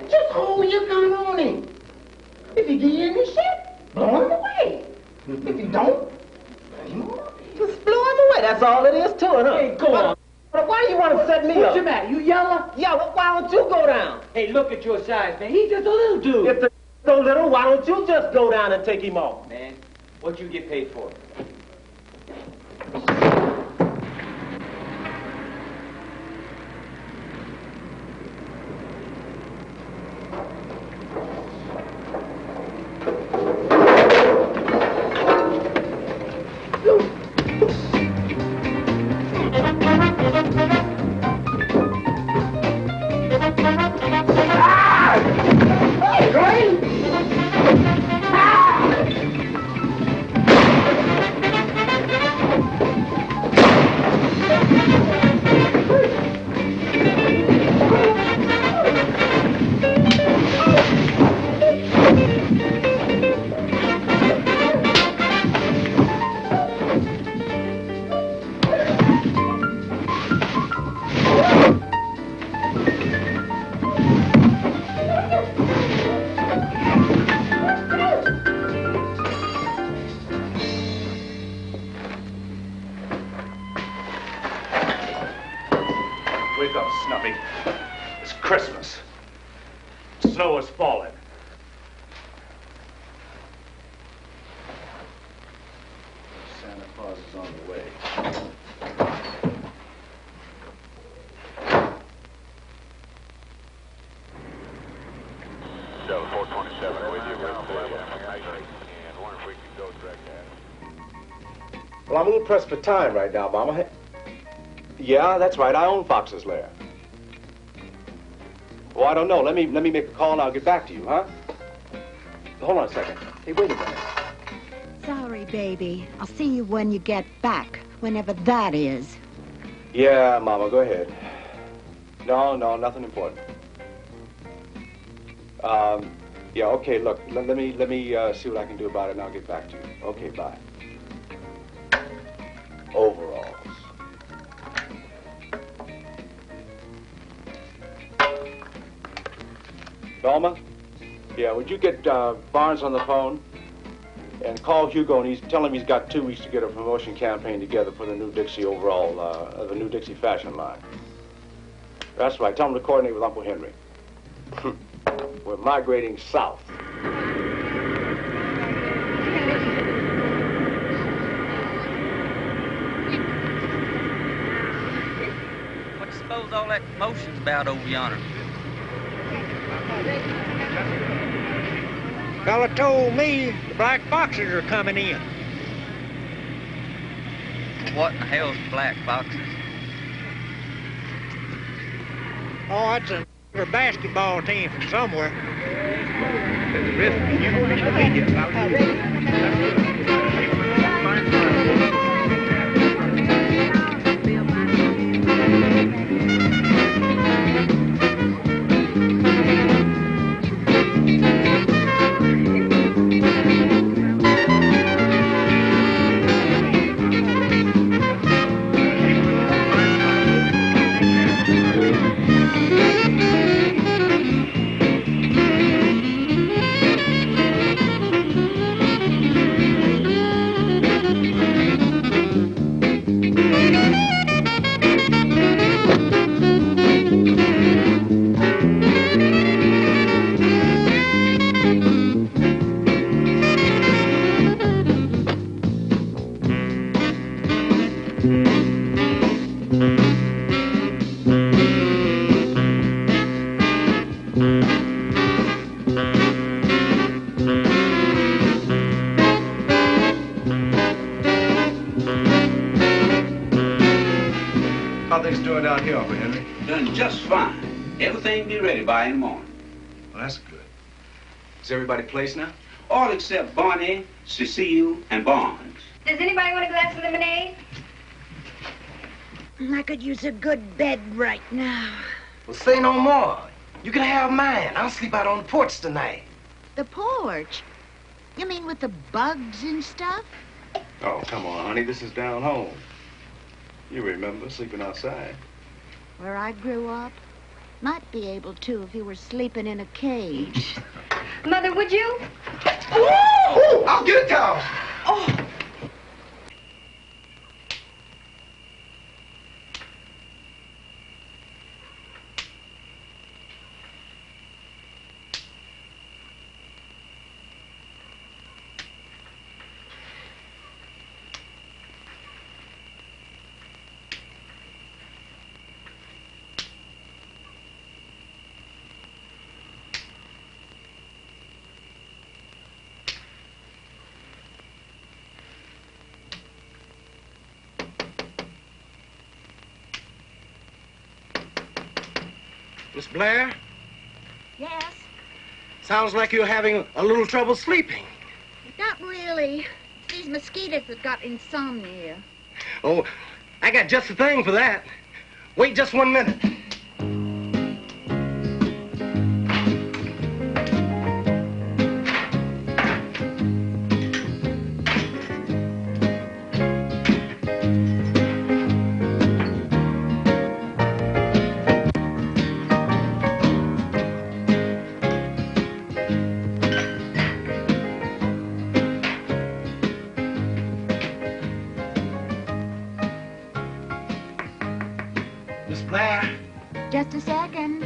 Just hold your gun on him. If he get in the shit, blow him away. If you don't, let him away. Just blow him away. That's all it is to it, huh? Hey, go on. Why do you want to set me up? What's your matter? You yellow? Yeah, well, why don't you go down? Hey, look at your size, man. He's just a little dude. If the so little, why don't you just go down and take him off? Man, what you get paid for? Wake up, Snuffy. It's Christmas. Snow is falling. on the way. Delta 427 with you. And wonder if we can go direct that. Well, I'm a little pressed for time right now, Mama. Yeah, that's right. I own Fox's Lair. Well, I don't know. Let me make a call and I'll get back to you, huh? Hold on a second. Hey, wait a minute. Sorry, baby. I'll see you when you get back, whenever that is. Yeah, Mama, go ahead. No, nothing important. Yeah, okay, look, let me see what I can do about it and I'll get back to you. Okay, bye. Overalls. Velma? Yeah, would you get Barnes on the phone and call Hugo and tell him he's got 2 weeks to get a promotion campaign together for the new Dixie overall, the new Dixie fashion line. That's right, tell him to coordinate with Uncle Henry. We're migrating south. What you suppose all that commotion's about over yonder? Fella told me the black boxes are coming in. What in the hell's black boxes? Oh, that's a basketball team from somewhere. How things doing down here, Uncle Henry? Doing just fine. Everything be ready by in the morning. Well, that's good. Is everybody placed now? All except Barney, Cecile, and Barnes. Does anybody want a glass of lemonade? I could use a good bed right now. Well, say no more. You can have mine. I'll sleep out on the porch tonight. The porch? You mean with the bugs and stuff? Oh, come on, honey. This is down home. You remember sleeping outside. Where I grew up? Might be able to if you were sleeping in a cage. Mother, would you? Ooh, I'll get a towel. Oh. Miss Blair? Yes? Sounds like you're having a little trouble sleeping. Not really. These mosquitoes have got insomnia. Oh, I got just the thing for that. Wait just 1 minute. Miss Blair? Just a second.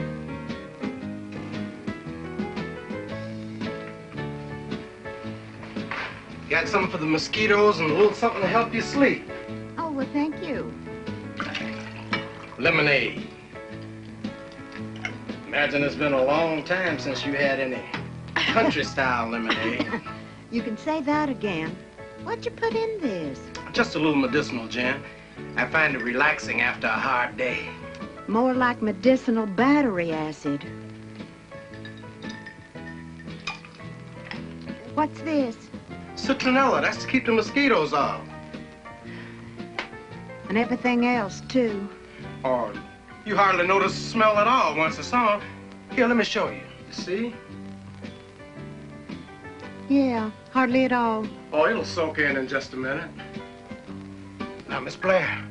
Got something for the mosquitoes and a little something to help you sleep. thank you. Lemonade. Imagine it's been a long time since you had any country-style lemonade. You can say that again. What'd you put in this? Just a little medicinal gin. I find it relaxing after a hard day. More like medicinal battery acid. What's this? Citronella, that's to keep the mosquitoes off. And everything else, too. Or you hardly notice the smell at all once it's on. Here, let me show you. You see? Yeah, hardly at all. Oh, it'll soak in just a minute. Now, Miss Blair,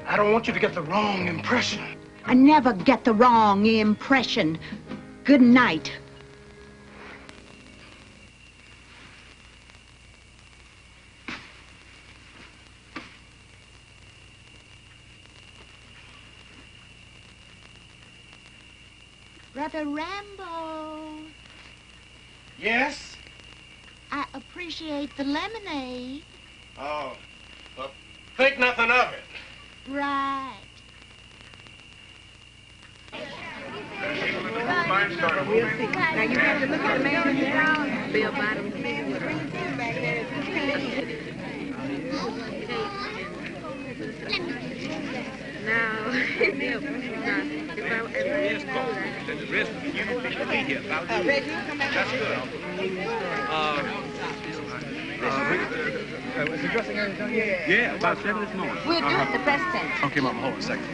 I don't want you to get the wrong impression. I never get the wrong impression. Good night. Brother Rambo. Yes? I appreciate the lemonade. Oh, well, think nothing of it. Right. We'll see. Now you have to look at the man in the ground. Bill Bottom. Now, Bill, That's good. Is the dressing area done yet? Yeah, about 7 this morning. We'll do it the press tent. Okay, Mama, hold on a second.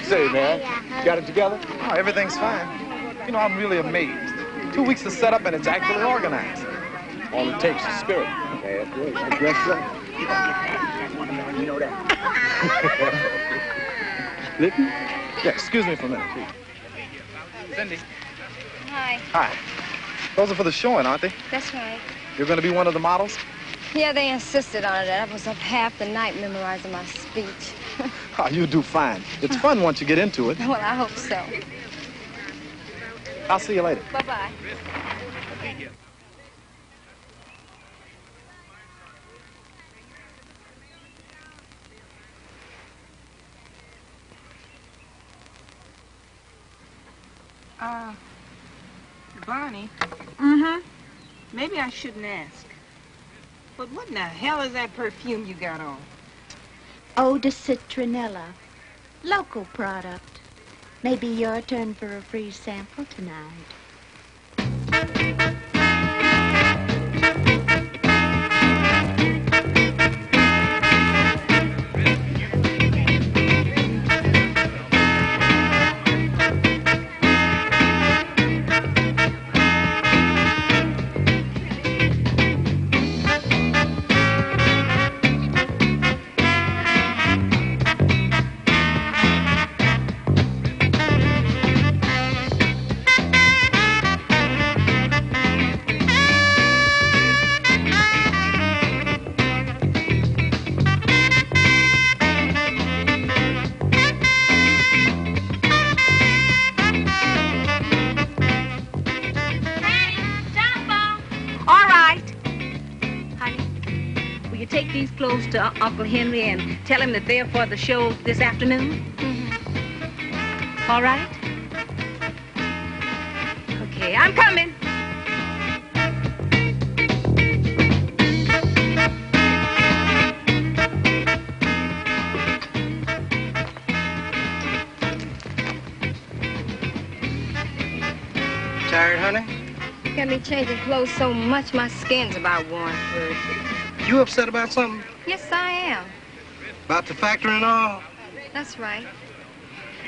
Say, man, got it together? Oh, everything's fine. You know, I'm really amazed. 2 weeks to set up and it's actually organized. All it takes is spirit. That's good. I dress right. You know that. Listen? Yeah, excuse me for a minute, please. Cindy. Hi. Hi. Those are for the showing, aren't they? That's right. You're going to be one of the models? Yeah, they insisted on it. I was up half the night memorizing my speech. Oh, you do fine. It's fun once you get into it. Well, I hope so. I'll see you later. Bye-bye. Barney? Mm-hmm. Maybe I shouldn't ask. But what in the hell is that perfume you got on? Eau de citronella. Local product. Maybe your turn for a free sample tonight. Close to Uncle Henry and tell him that they're for the show this afternoon? Mm-hmm. All right? Okay, I'm coming. Tired, honey? Got me changing clothes so much my skin's about worn through. You upset about something? Yes, I am. About the factory and all? That's right.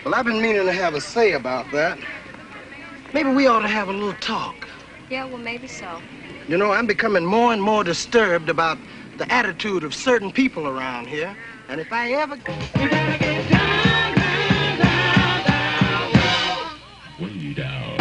Well, I've been meaning to have a say about that. Maybe we ought to have a little talk. Yeah, well, maybe so. You know, I'm becoming more and more disturbed about the attitude of certain people around here. And if I ever... Way down.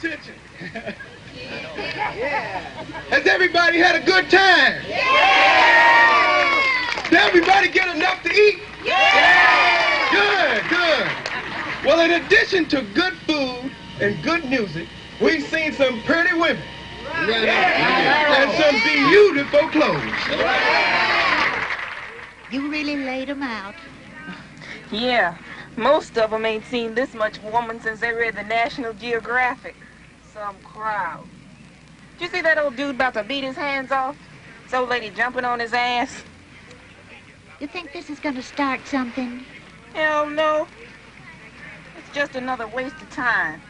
attention. Has everybody had a good time? Did everybody get enough to eat? Good, good. Well, in addition to good food and good music, we've seen some pretty women. And some beautiful clothes. You really laid them out. Yeah, most of them ain't seen this much woman since they read the National Geographic. Some crowd. Did you see that old dude about to beat his hands off? This old lady jumping on his ass? You think this is going to start something? Hell no. It's just another waste of time.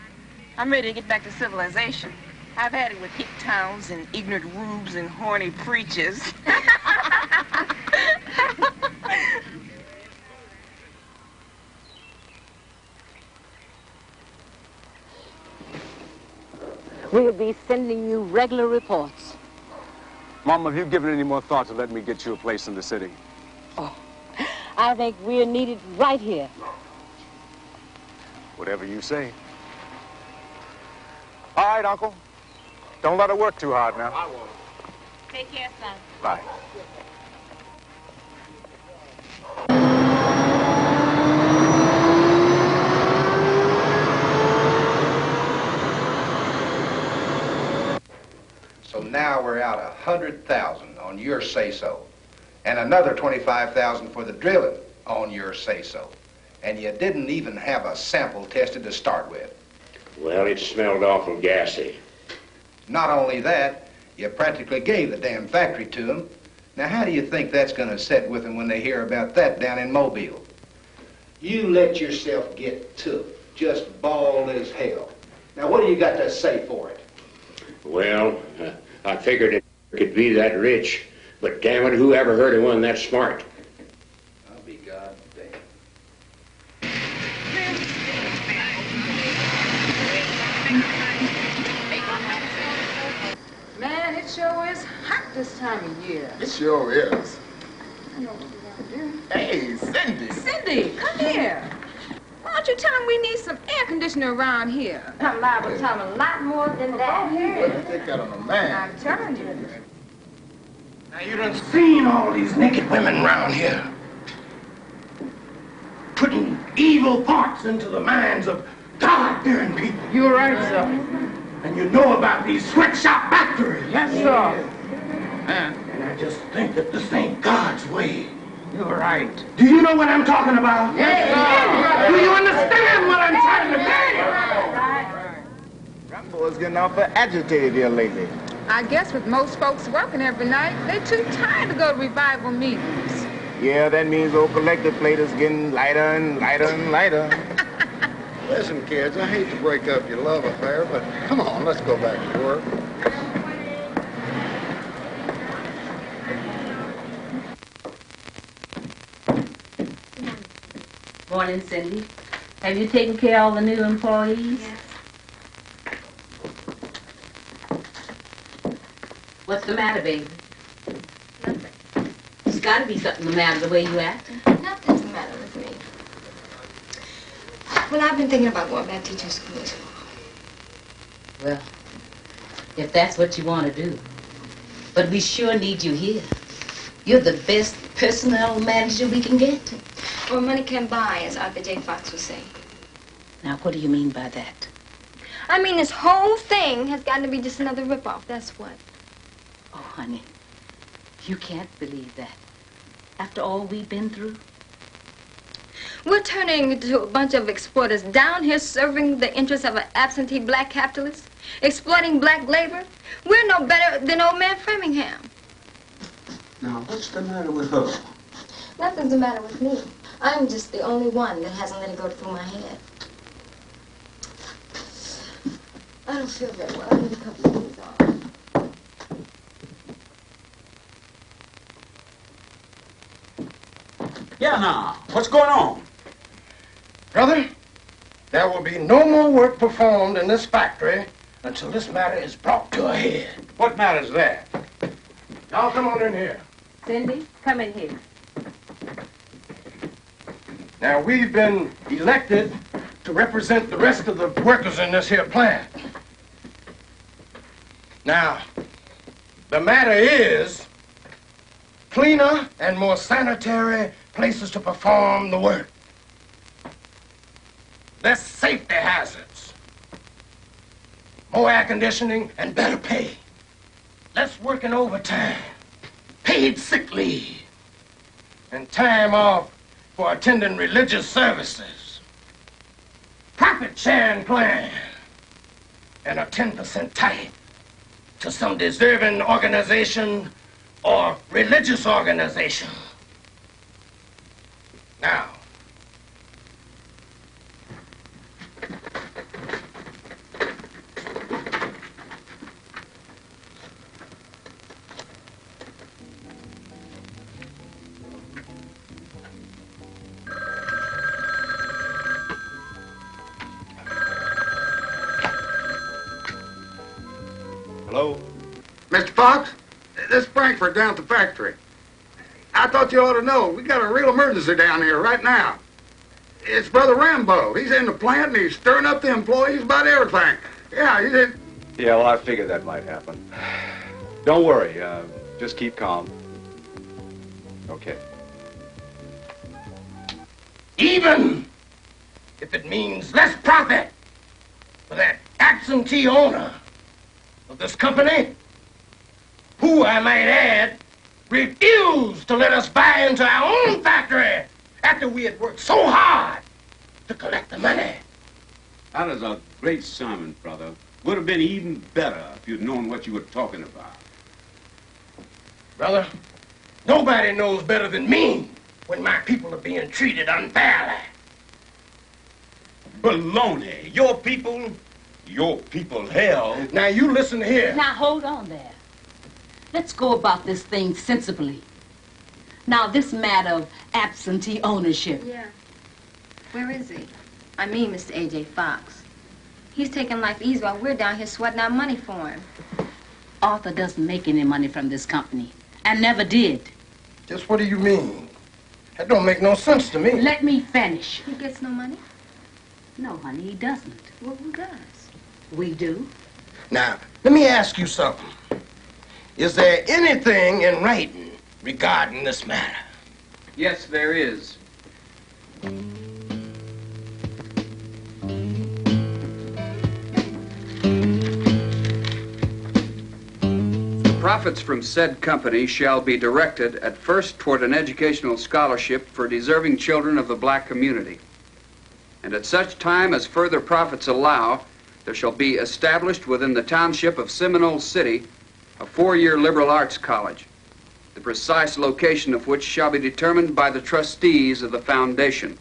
I'm ready to get back to civilization. I've had it with hick towns and ignorant rubes and horny preachers. We'll be sending you regular reports. Mama, have you given any more thought to let me get you a place in the city? Oh, I think we're needed right here. Whatever you say. All right, Uncle. Don't let her work too hard now. I won't. Take care, son. Bye. So now we're out 100,000 on your say-so, and another 25,000 for the drilling on your say-so. And you didn't even have a sample tested to start with. Well, it smelled awful gassy. Not only that, you practically gave the damn factory to them. Now, how do you think that's going to sit with them when they hear about that down in Mobile? You let yourself get took, just bald as hell. Now, what do you got to say for it? Well, I figured it could be that rich, but damn it, who ever heard of one that smart? I'll be goddamn. Man, it sure is hot this time of year. It sure is. I know what we're gonna do. Hey, Cindy. Cindy, come here. Why don't you tell him we need some air conditioner around here? I'm liable to tell him a lot more than that. Better take that on a man. I'm telling you. Now, you done seen all these naked women around here. Putting evil thoughts into the minds of God-fearing people. You're right, sir. And you know about these sweatshop factories. Yes, sir. And I just think that this ain't God's way. You're right. Do you know what I'm talking about? Yes, sir. Do you understand what I'm trying to say? Rambo's getting awful agitated here lately. I guess with most folks working every night, they're too tired to go to revival meetings. Yeah, that means old collector plate is getting lighter and lighter and lighter. Listen, kids, I hate to break up your love affair, but come on, let's go back to work. Morning, Cindy. Have you taken care of all the new employees? Yes. What's the matter, baby? Nothing. There's got to be something the matter the way you act. Nothing's the matter with me. Well, I've been thinking about going back to teaching school this fall. Well, if that's what you want to do. But we sure need you here. You're the best personnel manager we can get. Or money can buy, as Arthur J. Fox was saying. Now, what do you mean by that? I mean, this whole thing has got to be just another ripoff, that's what. Oh, honey, you can't believe that. After all we've been through. We're turning into a bunch of exploiters down here serving the interests of an absentee black capitalist, exploiting black labor. We're no better than old man Framingham. Now, what's the matter with her? Nothing's the matter with me. I'm just the only one that hasn't let it go through my head. I don't feel very well. I need a couple of these on. Yeah, now, what's going on? Brother, there will be no more work performed in this factory until this matter is brought to a head. What matter's that? Y'all come on in here. Cindy, come in here. Now, we've been elected to represent the rest of the workers in this here plant. Now, the matter is, cleaner and more sanitary places to perform the work. Less safety hazards. More air conditioning and better pay. Less working overtime. Paid sick leave. And time off for attending religious services. Profit sharing plan. And a 10% tithe to some deserving organization or religious organization. Now, Hello? Mr. Fox, this is Frankfurt down at the factory. I thought you ought to know. We got a real emergency down here right now. It's Brother Rambo. He's in the plant and he's stirring up the employees about everything. Yeah, he's in... Yeah, well, I figured that might happen. Don't worry. Just keep calm. Okay. even if it means less profit for that absentee owner of this company, who, I might add, refused to let us buy into our own factory after we had worked so hard to collect the money. That is a great sermon, brother. Would have been even better if you'd known what you were talking about. Brother, nobody knows better than me when my people are being treated unfairly. Baloney. Your people, hell. Now you listen here. Now hold on there. Let's go about this thing sensibly. Now this matter of absentee ownership. Yeah. Where is he? I mean, Mr. A.J. Fox. He's taking life easy while we're down here sweating our money for him. Arthur doesn't make any money from this company, and never did. Just what do you mean? That don't make no sense to me. Let me finish. He gets no money? No, honey, he doesn't. Well, who does? We do. Now, let me ask you something. Is there anything in writing regarding this matter? Yes, there is. The profits from said company shall be directed at first toward an educational scholarship for deserving children of the black community. And at such time as further profits allow, there shall be established within the township of Seminole City a 4-year liberal arts college, the precise location of which shall be determined by the trustees of the foundation.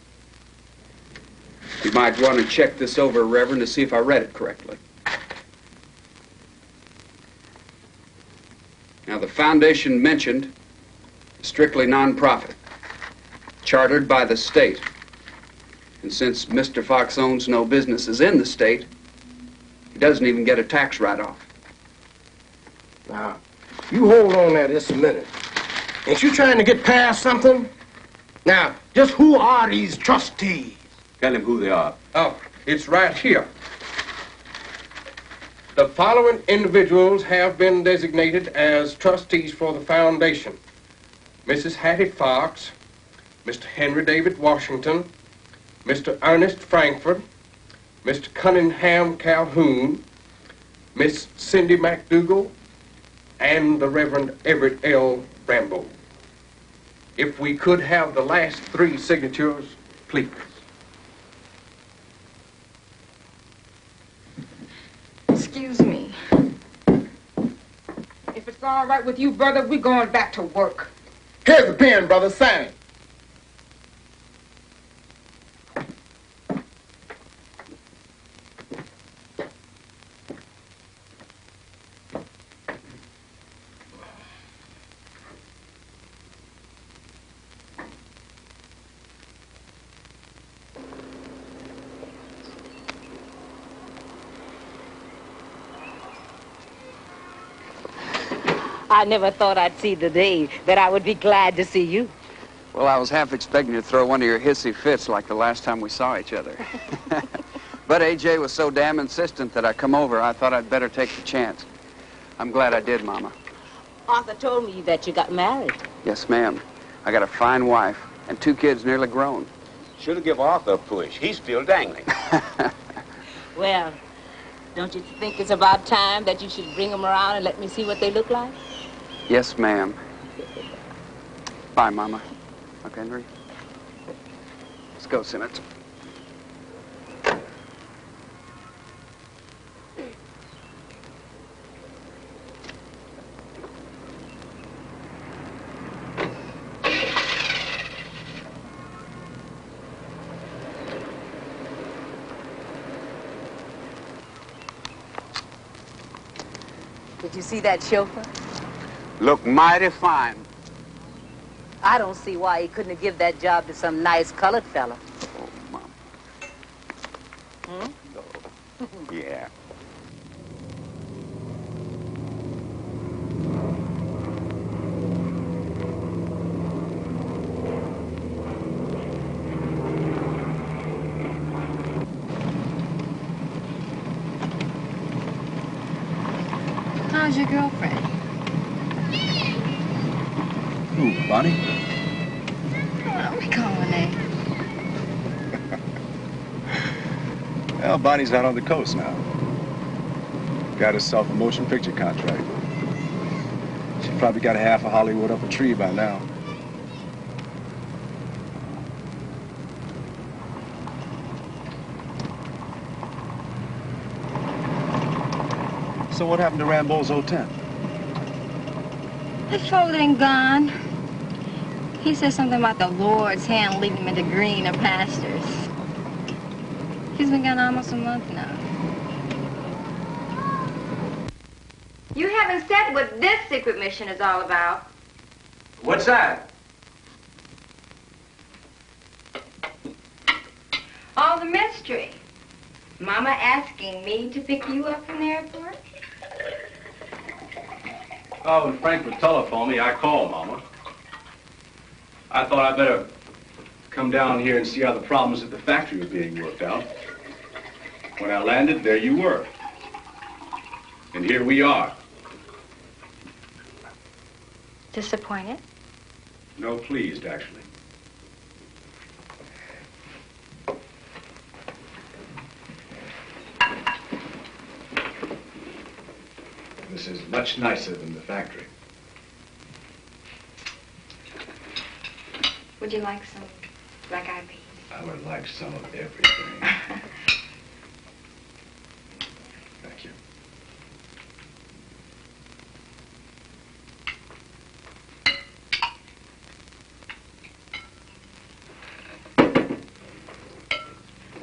You might want to check this over, Reverend, to see if I read it correctly. Now, the foundation mentioned is strictly non-profit, chartered by the state. And since Mr. Fox owns no businesses in the state, he doesn't even get a tax write-off. Now, you hold on there just a minute. Ain't you trying to get past something? Now, just who are these trustees? Tell him who they are. Oh, it's right here. The following individuals have been designated as trustees for the foundation. Mrs. Hattie Fox, Mr. Henry David Washington, Mr. Ernest Frankfurt, Mr. Cunningham Calhoun, Miss Cindy McDougal, and the Reverend Everett L. Rambo. If we could have the last 3 signatures, please. Excuse me. If it's all right with you, brother, we're going back to work. Here's the pen, brother. Sign it. I never thought I'd see the day that I would be glad to see you. Well, I was half expecting you to throw one of your hissy fits like the last time we saw each other. But A.J. was so damn insistent that I come over, I thought I'd better take the chance. I'm glad I did, Mama. Arthur told me that you got married. Yes, ma'am. I got a fine wife and 2 kids nearly grown. Should have give Arthur a push. He's still dangling. Well, don't you think it's about time that you should bring them around and let me see what they look like? Yes, ma'am. Bye, Mama. Uncle Henry. Let's go, Simmons. Did you see that chauffeur? Look mighty fine. I don't see why he couldn't have given that job to some nice colored fella. Oh, Mom. Hmm? Yeah. How's your girlfriend? Who, Bonnie? What are we calling it? Well, Bonnie's out on the coast now. Got herself a motion picture contract. She probably got half of Hollywood up a tree by now. So what happened to Rambo's 010? That fellow ain't gone. He said something about the Lord's hand leading him into greener pastures. He's been gone almost a month now. You haven't said what this secret mission is all about. What's that? All the mystery. Mama asking me to pick you up from the airport? Oh, when Frank would telephone me, I called Mama. I thought I'd better come down here and see how the problems at the factory were being worked out. When I landed, there you were. And here we are. Disappointed? No, pleased, actually. This is much nicer than the factory. Would you like some black-eyed peas? I would like some of everything. Thank you.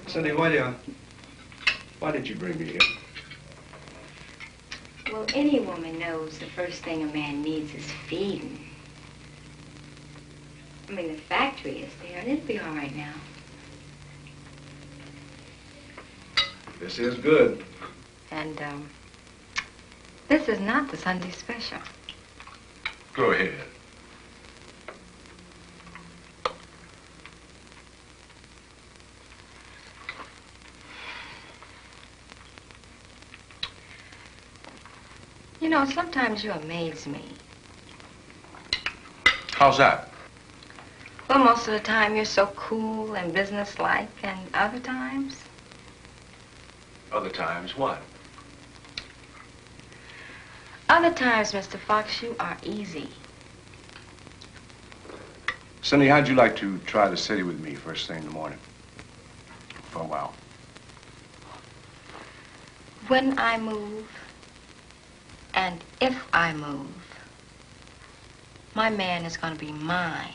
Cindy, why did you bring me here? Well, any woman knows the first thing a man needs is feeding. I mean, the factory is there, and it'll be all right now. This is good. And, this is not the Sunday special. Go ahead. You know, sometimes you amaze me. How's that? Well, most of the time you're so cool and businesslike, and other times? Other times, what? Other times, Mr. Fox, you are easy. Cindy, how'd you like to try the city with me first thing in the morning? For a while. When I move, and if I move, my man is going to be mine.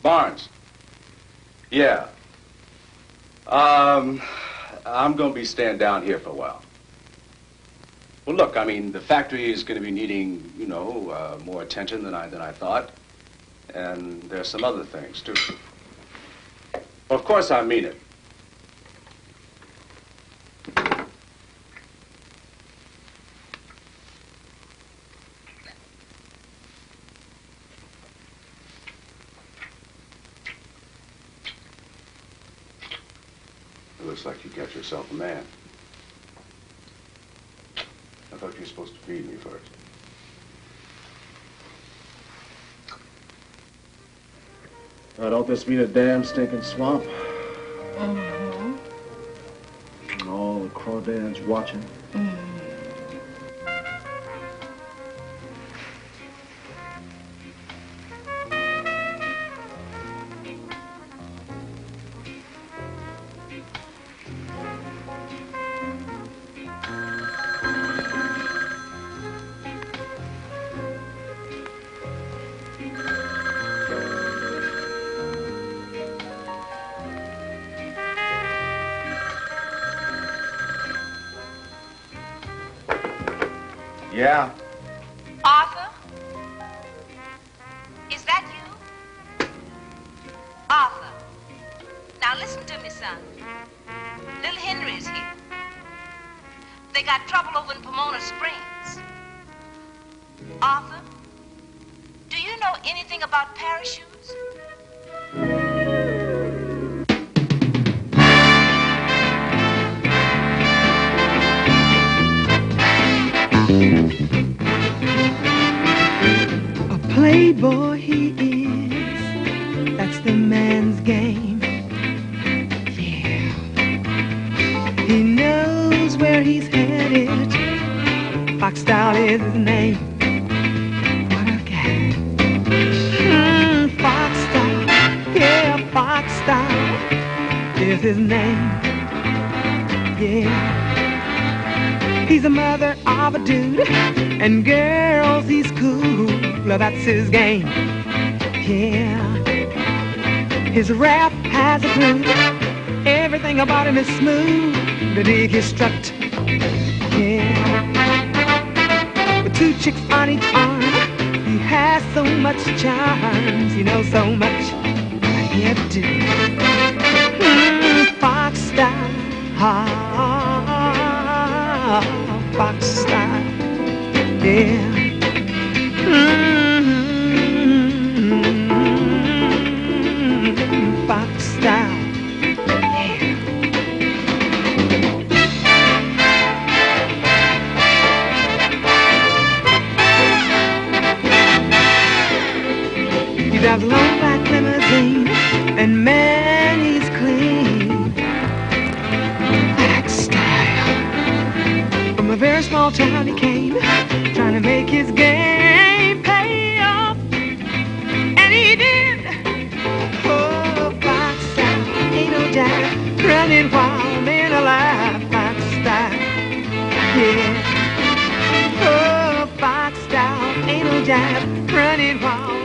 Barnes. Yeah. I'm going to be staying down here for a while. Well, look, I mean, the factory is going to be needing, you know, more attention than I thought. And there's some other things, too. Well, of course I mean it. It looks like you got yourself a man. I thought you were supposed to feed me first. Now, don't this mean a damn stinking swamp? Mm-hmm. And all the crawdads watching? Mm-hmm. Yeah. Arthur? Is that you? Arthur. Now listen to me, son. Little Henry's here. They got trouble over in Pomona Springs. Arthur, do you know anything about parachutes? A playboy he is, that's the man's game. Yeah, he knows where he's headed. Fox style is his name. What a cat. Fox style, yeah, Fox style is his name. Yeah. He's a mother of a dude, and girls, he's cool. That's his game. Yeah. His rap has a groove. Everything about him is smooth. To dig his strut. Yeah. With two chicks on each arm, he has so much charms. You know so much. Yeah, dude. Fox style. Fox style, yeah. Fox style, yeah. He drives a long black limousine, and man, he's clean. Fox style. From a very small town he came, trying to make his game pay off, and he did. Oh, Fox style, ain't no doubt, running wild, man alive, Fox style, yeah. Oh, Fox style, ain't no doubt, running wild.